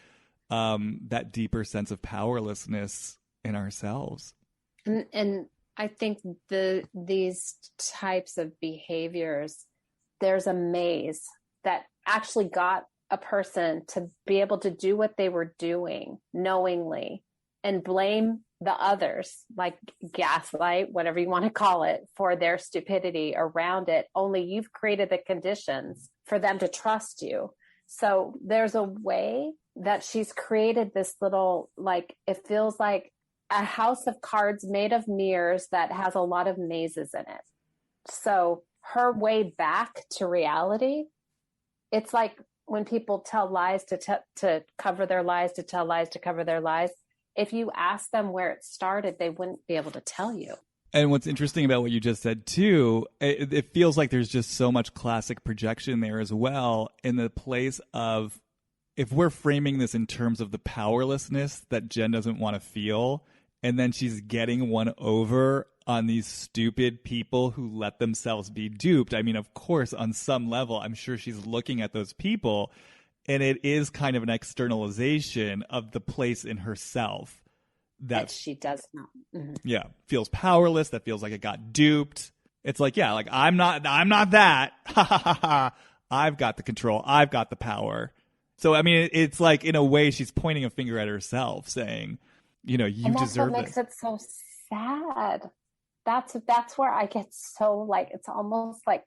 that deeper sense of powerlessness in ourselves. And I think these types of behaviors, there's a maze that actually got a person to be able to do what they were doing knowingly and blame the others, like gaslight, whatever you want to call it, for their stupidity around it. Only you've created the conditions for them to trust you. So there's a way that she's created this little, like, it feels like a house of cards made of mirrors that has a lot of mazes in it. So her way back to reality, it's like when people tell lies to cover their lies, to tell lies to cover their lies. If you ask them where it started, they wouldn't be able to tell you. And what's interesting about what you just said, too, it feels like there's just so much classic projection there as well, in the place of, if we're framing this in terms of the powerlessness that Jen doesn't want to feel, and then she's getting one over on these stupid people who let themselves be duped. I mean, of course, on some level, I'm sure she's looking at those people, and it is kind of an externalization of the place in herself that she does not. Mm-hmm. Yeah, feels powerless, that feels like it got duped. It's like, yeah, like I'm not that. Ha ha ha ha. I've got the control. I've got the power. So I mean, it's like, in a way, she's pointing a finger at herself, saying, you know, you deserve what this. makes it so sad. That's where I get so, like, it's almost like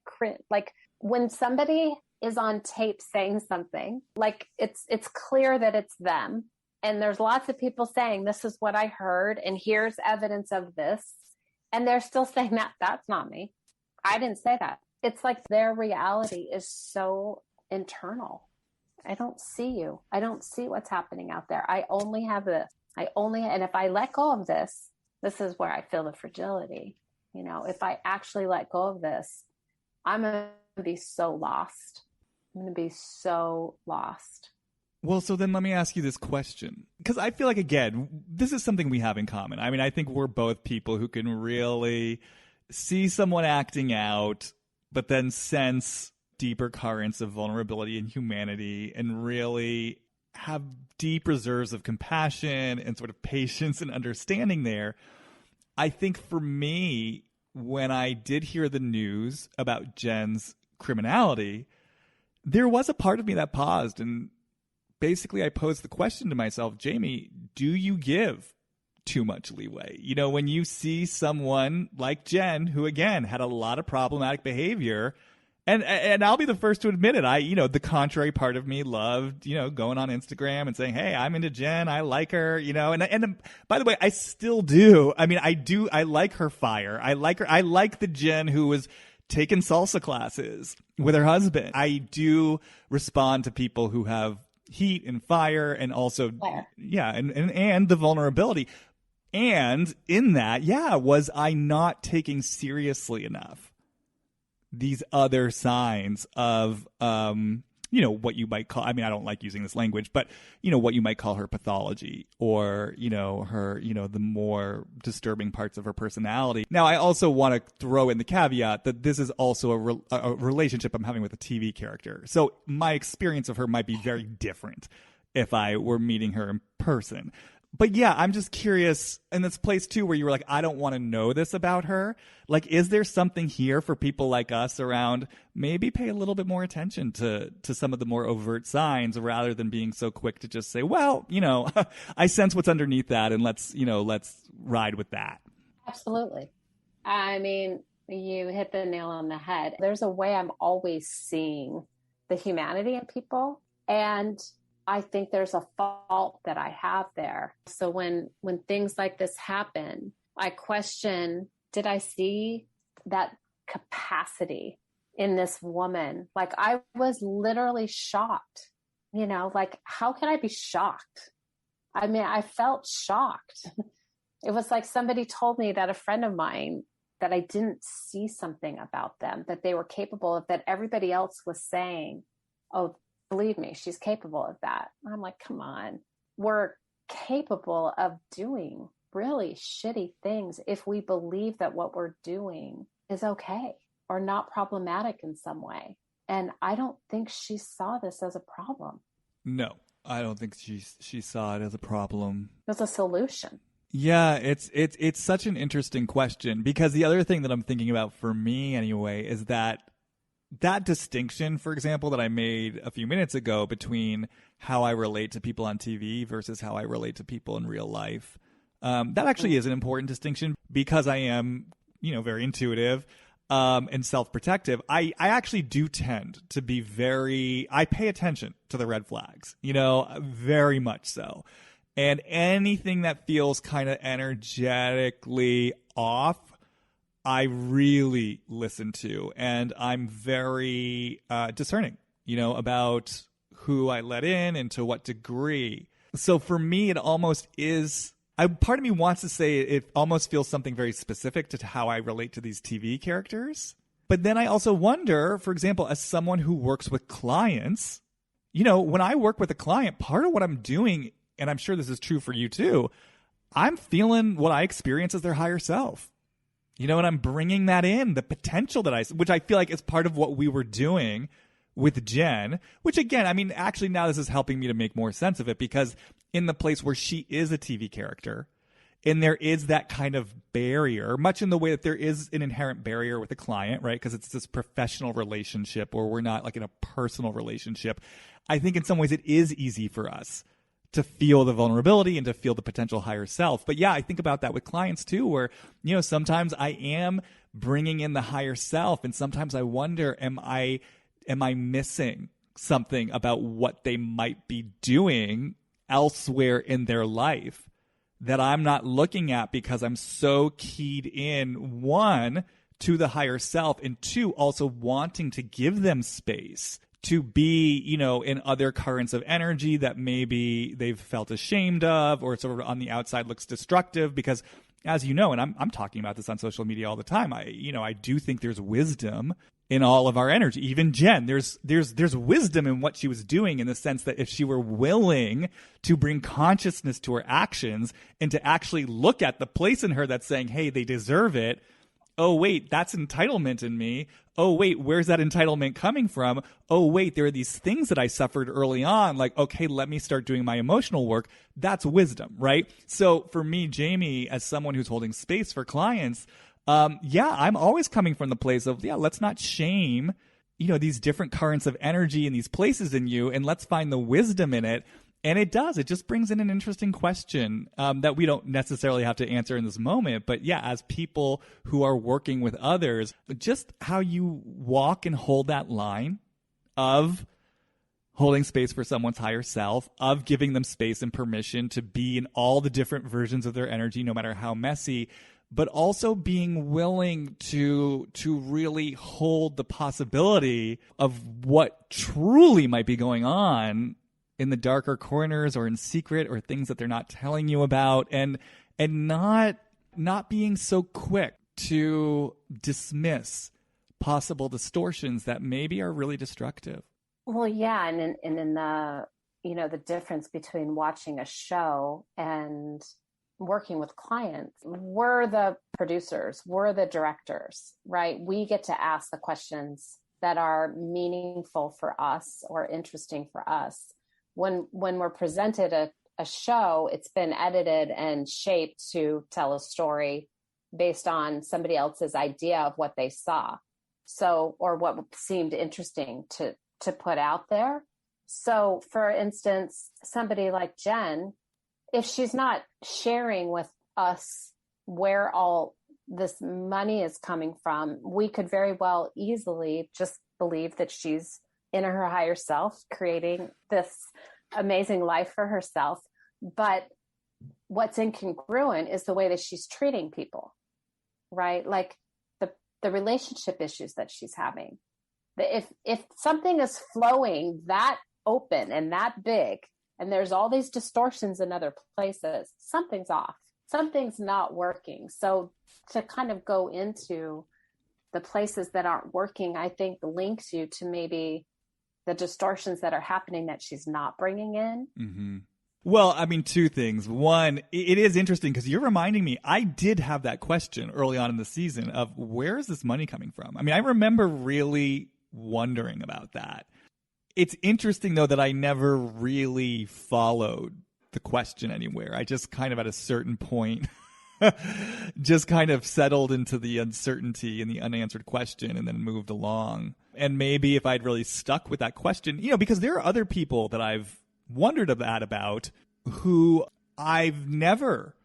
like when somebody is on tape saying something, like it's clear that it's them, and there's lots of people saying, this is what I heard and here's evidence of this, and they're still saying that's not me, I didn't say that. It's like their reality is so internal. I don't see you. I don't see what's happening out there. I only have this. And if I let go of this is where I feel the fragility. You know, if I actually let go of this, I'm going to be so lost. I'm going to be so lost. Well, so then let me ask you this question, because I feel like, again, this is something we have in common. I mean, I think we're both people who can really see someone acting out, but then sense deeper currents of vulnerability and humanity, and really have deep reserves of compassion and sort of patience and understanding there. I think for me, when I did hear the news about Jen's criminality, there was a part of me that paused, and basically I posed the question to myself, Jamie, do you give too much leeway? You know, when you see someone like Jen, who again had a lot of problematic behavior, and I'll be the first to admit it. The contrary part of me loved, going on Instagram and saying, hey, I'm into Jen. I like her, and by the way, I still do. I mean, I like her fire. I like her. I like the Jen who was taking salsa classes with her husband. I do respond to people who have heat and fire, and also, and the vulnerability. And in that, was I not taking seriously enough these other signs of, what you might call, I mean, I don't like using this language, but, what you might call her pathology, or, her, the more disturbing parts of her personality. Now, I also want to throw in the caveat that this is also a relationship I'm having with a TV character. So my experience of her might be very different if I were meeting her in person. But yeah, I'm just curious in this place too, where you were like, I don't want to know this about her. Like, is there something here for people like us around, maybe pay a little bit more attention to some of the more overt signs, rather than being so quick to just say, well, I sense what's underneath that, and let's ride with that. Absolutely. I mean, you hit the nail on the head. There's a way I'm always seeing the humanity in people. And I think there's a fault that I have there. So when things like this happen, I question, did I see that capacity in this woman? Like, I was literally shocked, like, how can I be shocked? I mean, I felt shocked. It was like somebody told me that a friend of mine, that I didn't see something about them, that they were capable of, that everybody else was saying, oh, believe me, she's capable of that. I'm like, come on. We're capable of doing really shitty things if we believe that what we're doing is okay or not problematic in some way. And I don't think she saw this as a problem. No, I don't think she saw it as a problem. It was a solution. Yeah, it's such an interesting question, because the other thing that I'm thinking about, for me anyway, is that distinction, for example, that I made a few minutes ago between how I relate to people on TV versus how I relate to people in real life. That actually is an important distinction, because I am, very intuitive and self-protective. I actually do tend to be I pay attention to the red flags, very much so. And anything that feels kind of energetically off, I really listen to. And I'm very discerning, about who I let in and to what degree. So for me, it almost is, part of me wants to say it almost feels something very specific to how I relate to these TV characters. But then I also wonder, for example, as someone who works with clients, when I work with a client, part of what I'm doing, and I'm sure this is true for you too, I'm feeling what I experience as their higher self. And I'm bringing that in, the potential which I feel like is part of what we were doing with Jen, which again, I mean, actually now this is helping me to make more sense of it, because in the place where she is a TV character, and there is that kind of barrier, much in the way that there is an inherent barrier with a client, right? Because it's this professional relationship, or we're not like in a personal relationship. I think in some ways it is easy for us to feel the vulnerability and to feel the potential higher self. But yeah, I think about that with clients too, where, sometimes I am bringing in the higher self, and sometimes I wonder, am I missing something about what they might be doing elsewhere in their life that I'm not looking at, because I'm so keyed in, one, to the higher self, and two, also wanting to give them space to be, in other currents of energy that maybe they've felt ashamed of, or sort of on the outside looks destructive. Because, as you know, and I'm talking about this on social media all the time, I do think there's wisdom in all of our energy. Even Jen, there's wisdom in what she was doing, in the sense that if she were willing to bring consciousness to her actions and to actually look at the place in her that's saying, hey, they deserve it. Oh, wait, that's entitlement in me. Oh, wait, where's that entitlement coming from? Oh, wait, there are these things that I suffered early on. Like, okay, let me start doing my emotional work. That's wisdom, right? So for me, Jamie, as someone who's holding space for clients, I'm always coming from the place of, let's not shame, these different currents of energy and these places in you, and let's find the wisdom in it. And it just brings in an interesting question that we don't necessarily have to answer in this moment. But yeah, as people who are working with others, just how you walk and hold that line of holding space for someone's higher self, of giving them space and permission to be in all the different versions of their energy, no matter how messy, but also being willing to really hold the possibility of what truly might be going on in the darker corners, or in secret, or things that they're not telling you about, and not being so quick to dismiss possible distortions that maybe are really destructive. Well, yeah, and in the the difference between watching a show and working with clients, we're the producers, we're the directors, right? We get to ask the questions that are meaningful for us or interesting for us. When we're presented a show, it's been edited and shaped to tell a story based on somebody else's idea of what they saw. So, or what seemed interesting to put out there. So for instance, somebody like Jen, if she's not sharing with us where all this money is coming from, we could very well easily just believe that she's in her higher self creating this amazing life for herself. But what's incongruent is the way that she's treating people, right? Like the relationship issues that she's having. If something is flowing that open and that big, and there's all these distortions in other places, something's off. Something's not working. So to kind of go into the places that aren't working, I think links you to maybe the distortions that are happening that she's not bringing in. Mm-hmm. Well, I mean, two things. One, it is interesting because you're reminding me, I did have that question early on in the season of where is this money coming from? I mean, I remember really wondering about that. It's interesting, though, that I never really followed the question anywhere. I just kind of at a certain point just kind of settled into the uncertainty and the unanswered question and then moved along. And maybe if I'd really stuck with that question, because there are other people that I've wondered about who I've never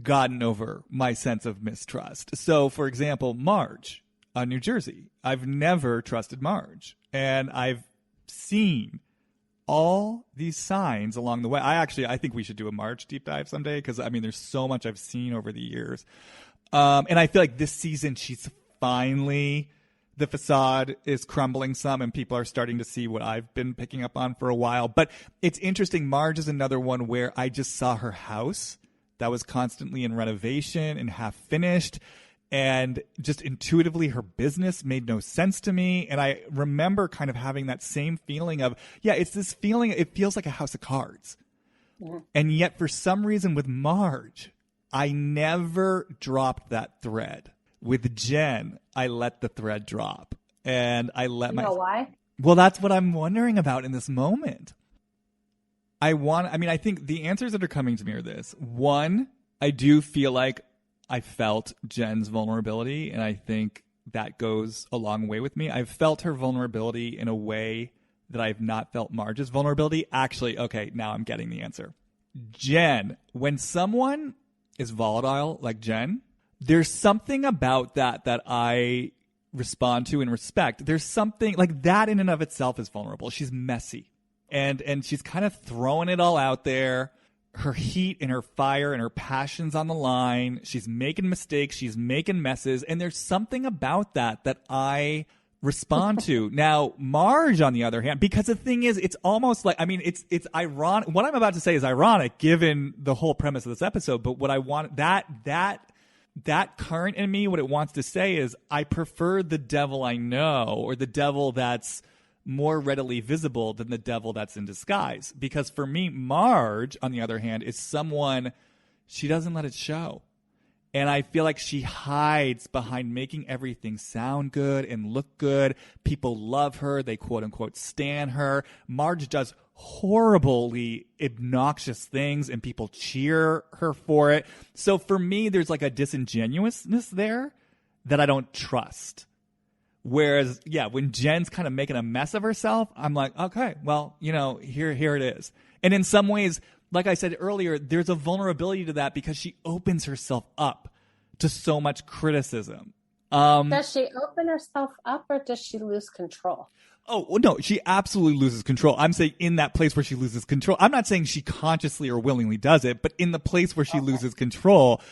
gotten over my sense of mistrust. So, for example, Marge on New Jersey. I've never trusted Marge. And I've seen all these signs along the way. I think we should do a Marge deep dive someday because, I mean, there's so much I've seen over the years. And I feel like this season she's finally... the facade is crumbling some and people are starting to see what I've been picking up on for a while. But it's interesting. Marge is another one where I just saw her house that was constantly in renovation and half finished. And just intuitively, her business made no sense to me. And I remember kind of having that same feeling of, it's this feeling, it feels like a house of cards. Yeah. And yet for some reason with Marge, I never dropped that thread. With Jen, I let the thread drop, and I let you know why? Well, that's what I'm wondering about in this moment. I think the answers that are coming to me are this. One, I do feel like I felt Jen's vulnerability, and I think that goes a long way with me. I've felt her vulnerability in a way that I've not felt Marge's vulnerability. Actually, okay, now I'm getting the answer. Jen, when someone is volatile like Jen, there's something about that I respond to and respect. There's something like that in and of itself is vulnerable. She's messy and she's kind of throwing it all out there. Her heat and her fire and her passion's on the line. She's making mistakes. She's making messes. And there's something about that I respond to. Now, Marge, on the other hand, because the thing is, it's almost like, I mean, it's ironic. What I'm about to say is ironic given the whole premise of this episode. But what I want, that current in me, what it wants to say is I prefer the devil I know or the devil that's more readily visible than the devil that's in disguise. Because for me, Marge, on the other hand, is someone, she doesn't let it show. And I feel like she hides behind making everything sound good and look good. People love her. They quote unquote stan her. Marge does horribly obnoxious things and people cheer her for it. So for me, there's like a disingenuousness there that I don't trust. Whereas, when Jen's kind of making a mess of herself, I'm like, okay, well, here it is. And in some ways, like I said earlier, there's a vulnerability to that because she opens herself up to so much criticism. Does she open herself up or does she lose control? Oh, well, no, she absolutely loses control. I'm saying in that place where she loses control. I'm not saying she consciously or willingly does it, but in the place where she loses control,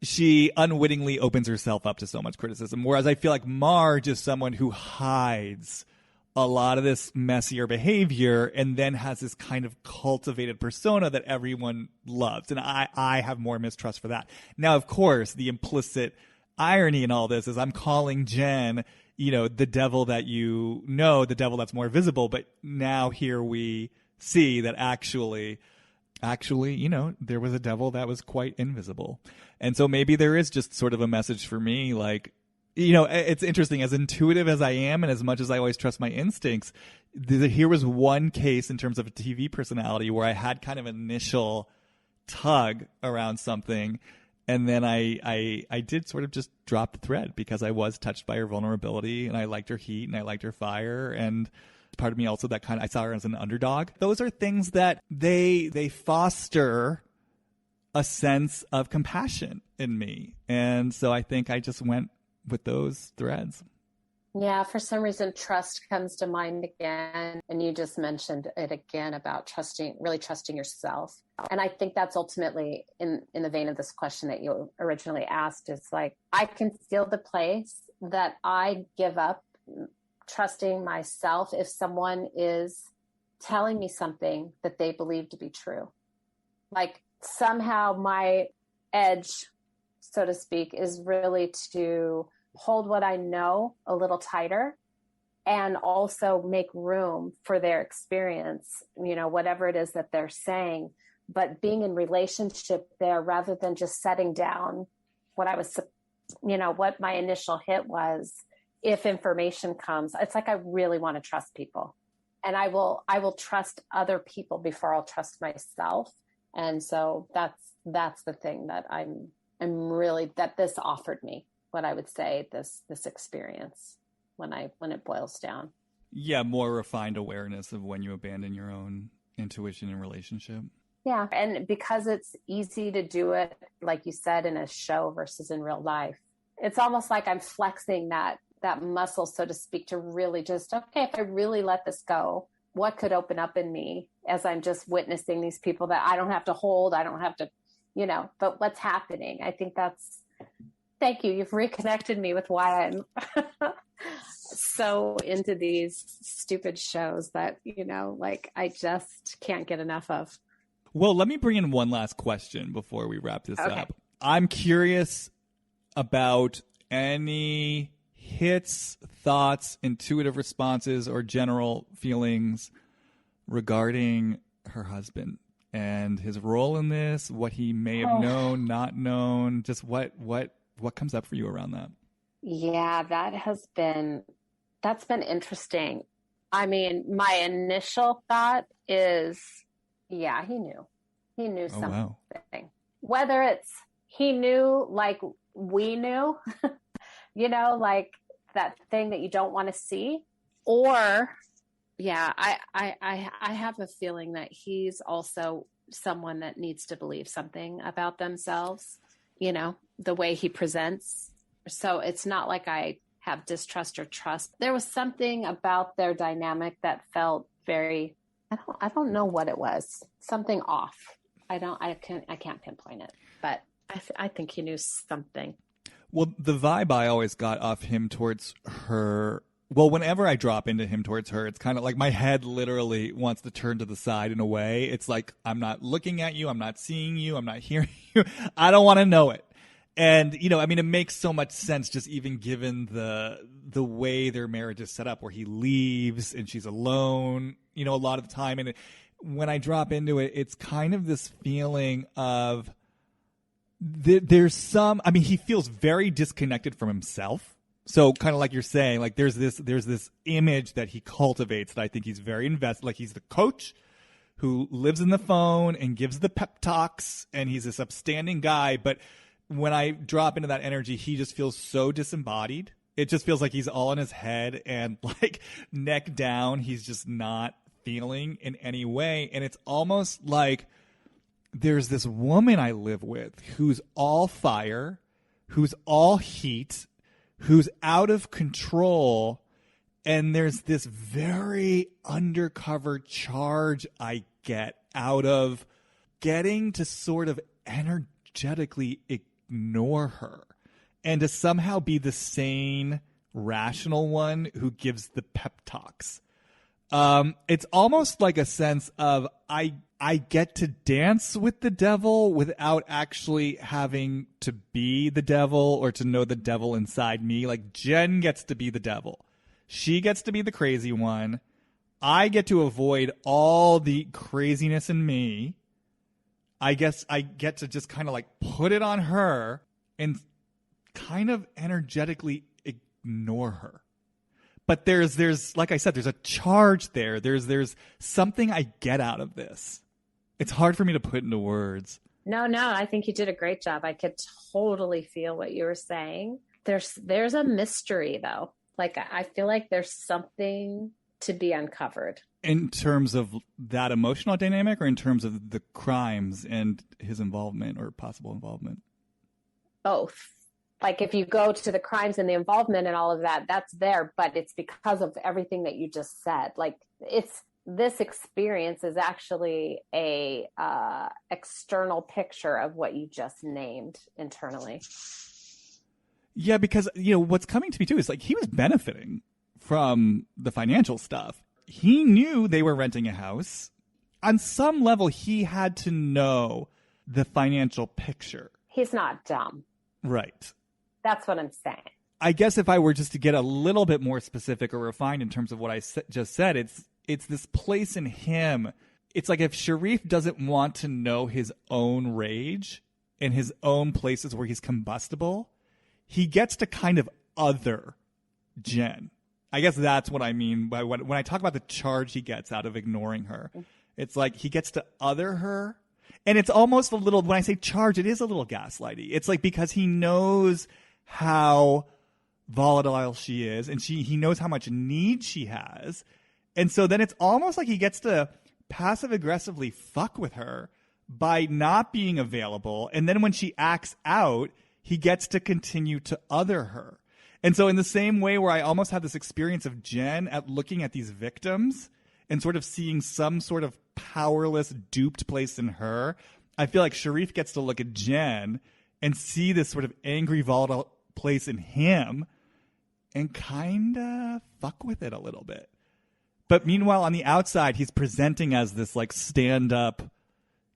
she unwittingly opens herself up to so much criticism. Whereas I feel like Marge is someone who hides a lot of this messier behavior and then has this kind of cultivated persona that everyone loves. And I have more mistrust for that. Now, of course, the implicit irony in all this is I'm calling Jen, the devil that the devil that's more visible. But now here we see that actually, there was a devil that was quite invisible. And so maybe there is just sort of a message for me, like, it's interesting, as intuitive as I am and as much as I always trust my instincts, here was one case in terms of a TV personality where I had kind of an initial tug around something. And then I did sort of just drop the thread because I was touched by her vulnerability and I liked her heat and I liked her fire. And part of me also I saw her as an underdog. Those are things that they foster a sense of compassion in me. And so I think I just went with those threads. Yeah, for some reason, trust comes to mind again. And you just mentioned it again about really trusting yourself. And I think that's ultimately in the vein of this question that you originally asked. It's like, I can feel the place that I give up trusting myself if someone is telling me something that they believe to be true. Like somehow my edge, so to speak, is really to hold what I know a little tighter and also make room for their experience, whatever it is that they're saying, but being in relationship there rather than just setting down what I was, what my initial hit was. If information comes, it's like, I really want to trust people, and I will trust other people before I'll trust myself. And so that's the thing that I'm really, that this offered me, what I would say, this experience when it boils down. Yeah, more refined awareness of when you abandon your own intuition in relationship. Yeah, and because it's easy to do it, like you said, in a show versus in real life, it's almost like I'm flexing that muscle, so to speak, to really just, okay, if I really let this go, what could open up in me as I'm just witnessing these people that I don't have to hold, I don't have to, but what's happening? I think thank you. You've reconnected me with why I'm so into these stupid shows that, I just can't get enough of. Well, let me bring in one last question before we wrap this up. I'm curious about any hits, thoughts, intuitive responses, or general feelings regarding her husband and his role in this, what he may have known, not known, just what comes up for you around that? Yeah, that's been interesting. I mean, my initial thought is, yeah, he knew something. Wow. Whether it's he knew like we knew, like that thing that you don't want to see, or yeah, I have a feeling that he's also someone that needs to believe something about themselves, the way he presents. So it's not like I have distrust or trust. There was something about their dynamic that felt very, I don't know what it was, something off. I can't pinpoint it, but I think he knew something. Well, the vibe I always got off him towards her, well, whenever I drop into him towards her, it's kind of like my head literally wants to turn to the side in a way. It's like, I'm not looking at you. I'm not seeing you. I'm not hearing you. I don't want to know it. And, it makes so much sense just even given the way their marriage is set up, where he leaves and she's alone, a lot of the time. And when I drop into it, it's kind of this feeling of there's he feels very disconnected from himself. So kind of like you're saying, like there's this image that he cultivates that I think he's very invested. Like he's the coach who lives in the phone and gives the pep talks, and he's this upstanding guy. But when I drop into that energy, he just feels so disembodied. It just feels like he's all in his head and like neck down. He's just not feeling in any way. And it's almost like there's this woman I live with who's all fire, who's all heat, who's out of control. And there's this very undercover charge I get out of getting to sort of energetically ignore her and to somehow be the sane, rational one who gives the pep talks. It's almost like a sense of I get to dance with the devil without actually having to be the devil or to know the devil inside me. Like Jen gets to be the devil. She gets to be the crazy one. I get to avoid all the craziness in me. I guess I get to just kind of like put it on her and kind of energetically ignore her. But there's like I said, there's a charge there. There's something I get out of this. It's hard for me to put into words. No, I think you did a great job. I could totally feel what you were saying. There's a mystery though. Like I feel like there's something to be uncovered. In terms of that emotional dynamic, or in terms of the crimes and his involvement or possible involvement? Both. Like if you go to the crimes and the involvement and all of that, that's there, but it's because of everything that you just said. Like this experience is actually a external picture of what you just named internally. Yeah, because, what's coming to me too is like he was benefiting from the financial stuff. He knew they were renting a house. On some level, he had to know the financial picture. He's not dumb. Right. That's what I'm saying. I guess if I were just to get a little bit more specific or refined in terms of what I just said, it's this place in him. It's like if Sharif doesn't want to know his own rage and his own places where he's combustible, he gets to kind of other Jen. I guess that's what I mean by when I talk about the charge he gets out of ignoring her. It's like he gets to other her. And it's almost a little, when I say charge, it is a little gaslighty. It's like because he knows how volatile she is and he knows how much need she has. And so then it's almost like he gets to passive aggressively fuck with her by not being available. And then when she acts out, he gets to continue to other her. And so in the same way where I almost have this experience of Jen at looking at these victims and sort of seeing some sort of powerless, duped place in her, I feel like Sharif gets to look at Jen and see this sort of angry, volatile place in him and kind of fuck with it a little bit. But meanwhile, on the outside, he's presenting as this like stand-up,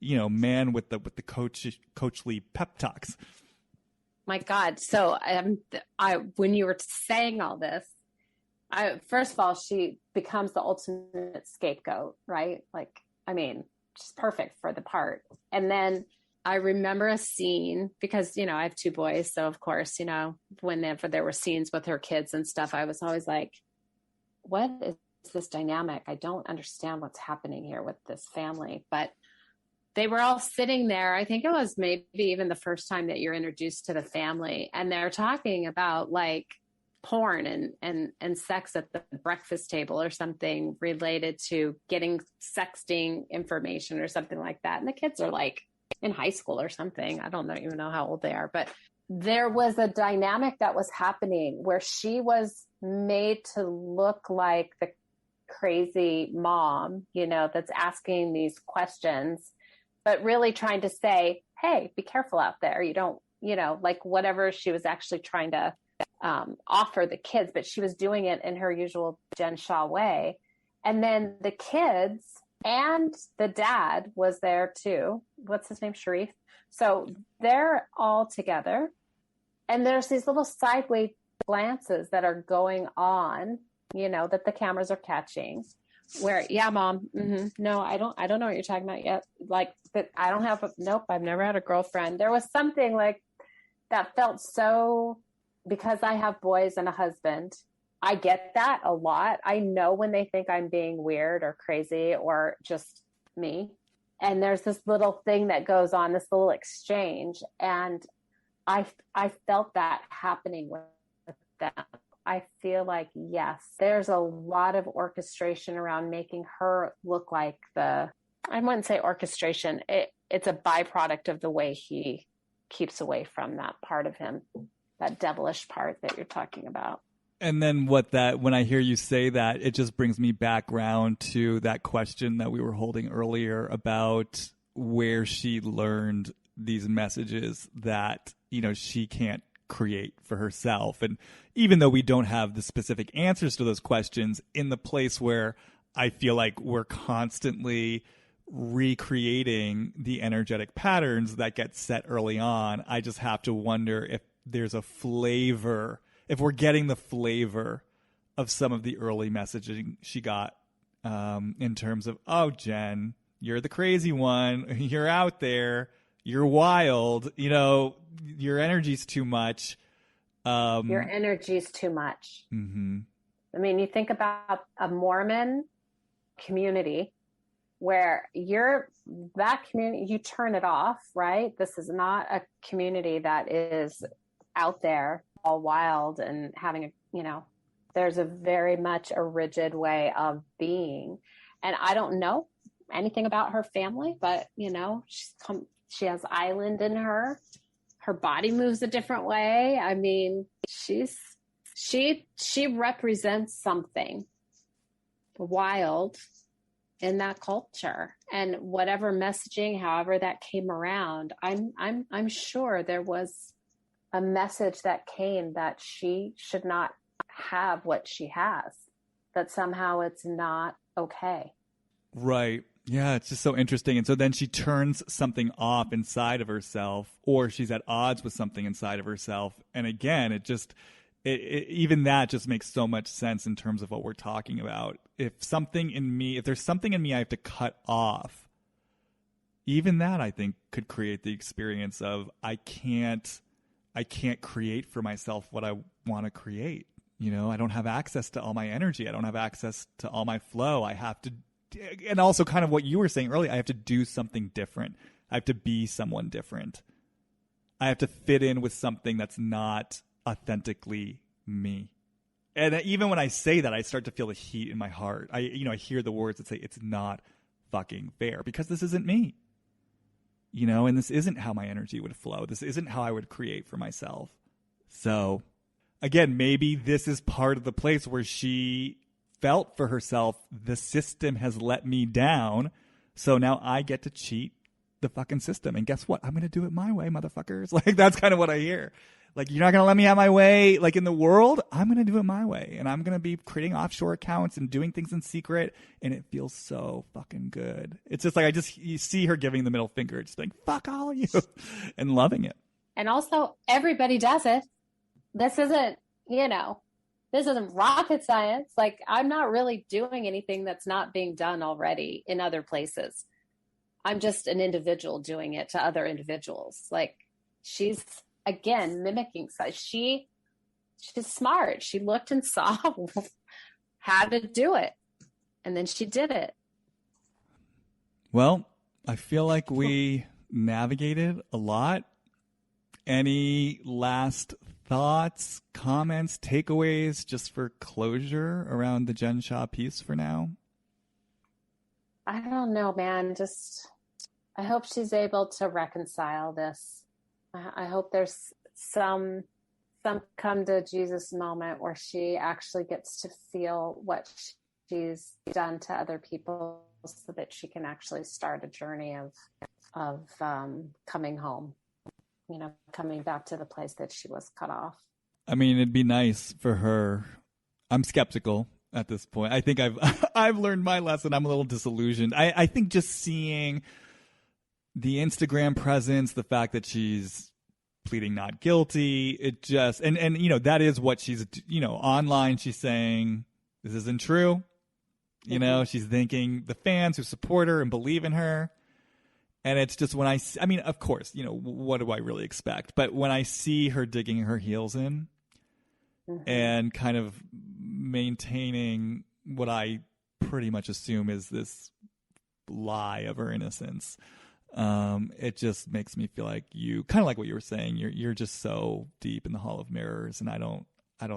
man with the coachly pep talks. My God. So when you were saying all this, first of all, she becomes the ultimate scapegoat, right? Like, I mean, she's perfect for the part. And then I remember a scene because, I have two boys. So of course, whenever there were scenes with her kids and stuff, I was always like, what is this dynamic? I don't understand what's happening here with this family. But they were all sitting there. I think it was maybe even the first time that you're introduced to the family. And they're talking about like porn and sex at the breakfast table or something related to getting sexting information or something like that. And the kids are like in high school or something. I don't even know how old they are, but there was a dynamic that was happening where she was made to look like the crazy mom, that's asking these questions, but really trying to say, hey, be careful out there. You don't, like whatever she was actually trying to offer the kids, but she was doing it in her usual Jen Shah way. And then the kids and the dad was there too. What's his name? Sharif. So they're all together. And there's these little sideways glances that are going on, that the cameras are catching where, yeah, mom, no, I don't know what you're talking about yet. Like that. I don't have nope. I've never had a girlfriend. There was something like that felt so, because I have boys and a husband, I get that a lot. I know when they think I'm being weird or crazy or just me. And there's this little thing that goes on, this little exchange. And I felt that happening with them. I feel like, yes, there's a lot of orchestration around making her look like I wouldn't say orchestration. It's a byproduct of the way he keeps away from that part of him, that devilish part that you're talking about. And then when I hear you say that, it just brings me back around to that question that we were holding earlier about where she learned these messages that, she can't create for herself. And even though we don't have the specific answers to those questions, in the place where I feel like we're constantly recreating the energetic patterns that get set early on, I just have to wonder if there's a flavor, if we're getting the flavor of some of the early messaging she got in terms of, oh, Jen, you're the crazy one. You're out there. You're wild. Your energy's too much. Your energy's too much. Mm-hmm. I mean, you think about a Mormon community where that community, you turn it off, right? This is not a community that is out there all wild and having there's a very much a rigid way of being. And I don't know anything about her family, but she has island in her her body moves a different way. I mean, she represents something wild in that culture, and whatever messaging, however that came around, I'm sure there was a message that came that she should not have what she has, that somehow it's not okay. Right. Yeah, it's just so interesting. And so then she turns something off inside of herself, or she's at odds with something inside of herself. And again, even that just makes so much sense in terms of what we're talking about. If there's something in me I have to cut off, even that I think could create the experience of I can't create for myself what I want to create. You know, I don't have access to all my energy. I don't have access to all my flow. I have to, and also kind of what you were saying earlier, I have to do something different. I have to be someone different. I have to fit in with something that's not authentically me. And even when I say that, I start to feel the heat in my heart. I hear the words that say it's not fucking fair, because this isn't me. You know, and this isn't how my energy would flow. This isn't how I would create for myself. So again, maybe this is part of the place where she felt for herself, the system has let me down, so now I get to cheat the fucking system. And guess what? I'm going to do it my way, motherfuckers. Like, that's kind of what I hear. Like, you're not going to let me have my way, like, in the world? I'm going to do it my way. And I'm going to be creating offshore accounts and doing things in secret. And it feels so fucking good. It's just like, you see her giving the middle finger, just like, fuck all of you, and loving it. And also, everybody does it. This isn't, this isn't rocket science. Like, I'm not really doing anything that's not being done already in other places. I'm just an individual doing it to other individuals. Like, she's, again, mimicking. So she's smart. She looked and saw how to do it, and then she did it. Well, I feel like we navigated a lot. Any last thoughts, comments, takeaways, just for closure around the Jen Shah piece for now? I don't know, man. I hope she's able to reconcile this. I hope there's some come to Jesus moment where she actually gets to feel what she's done to other people, so that she can actually start a journey of coming home, coming back to the place that she was cut off. I mean, it'd be nice for her. I'm skeptical at this point. I think I've learned my lesson. I'm a little disillusioned. I think just seeing the Instagram presence, the fact that she's pleading not guilty, it just, and that is what she's, online she's saying, this isn't true. She's thanking the fans who support her and believe in her. And it's just when I mean, of course, what do I really expect? But when I see her digging her heels in and kind of maintaining what I pretty much assume is this lie of her innocence, it just makes me feel like you, kind of like what you were saying, you're just so deep in the Hall of Mirrors, and I don't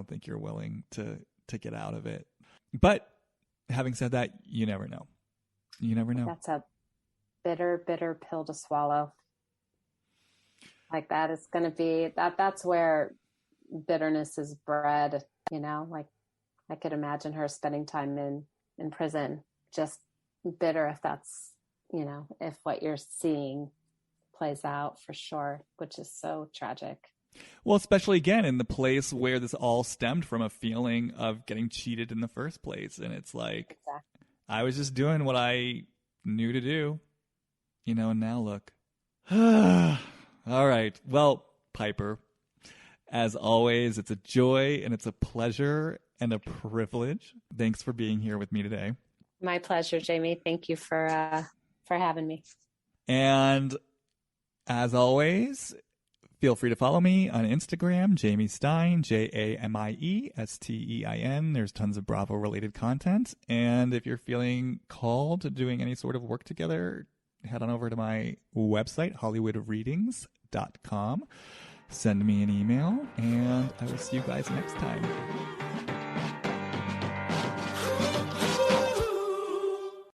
think you're willing to get out of it. But having said that, you never know. You never know. That's a bitter, bitter pill to swallow. Like, that is going to be that's where bitterness is bred, like, I could imagine her spending time in prison, just bitter, if that's, if what you're seeing plays out, for sure, which is so tragic. Well, especially again in the place where this all stemmed from a feeling of getting cheated in the first place. And it's like, exactly. I was just doing what I knew to do, and now look. All right. Well, Piper, as always, it's a joy and it's a pleasure and a privilege. Thanks for being here with me today. My pleasure, Jamie. Thank you for having me. And as always, feel free to follow me on Instagram, Jamie Stein, JAMIESTEIN. There's tons of Bravo related content. And if you're feeling called to doing any sort of work together, head on over to my website, hollywoodreadings.com. Send me an email, and I will see you guys next time.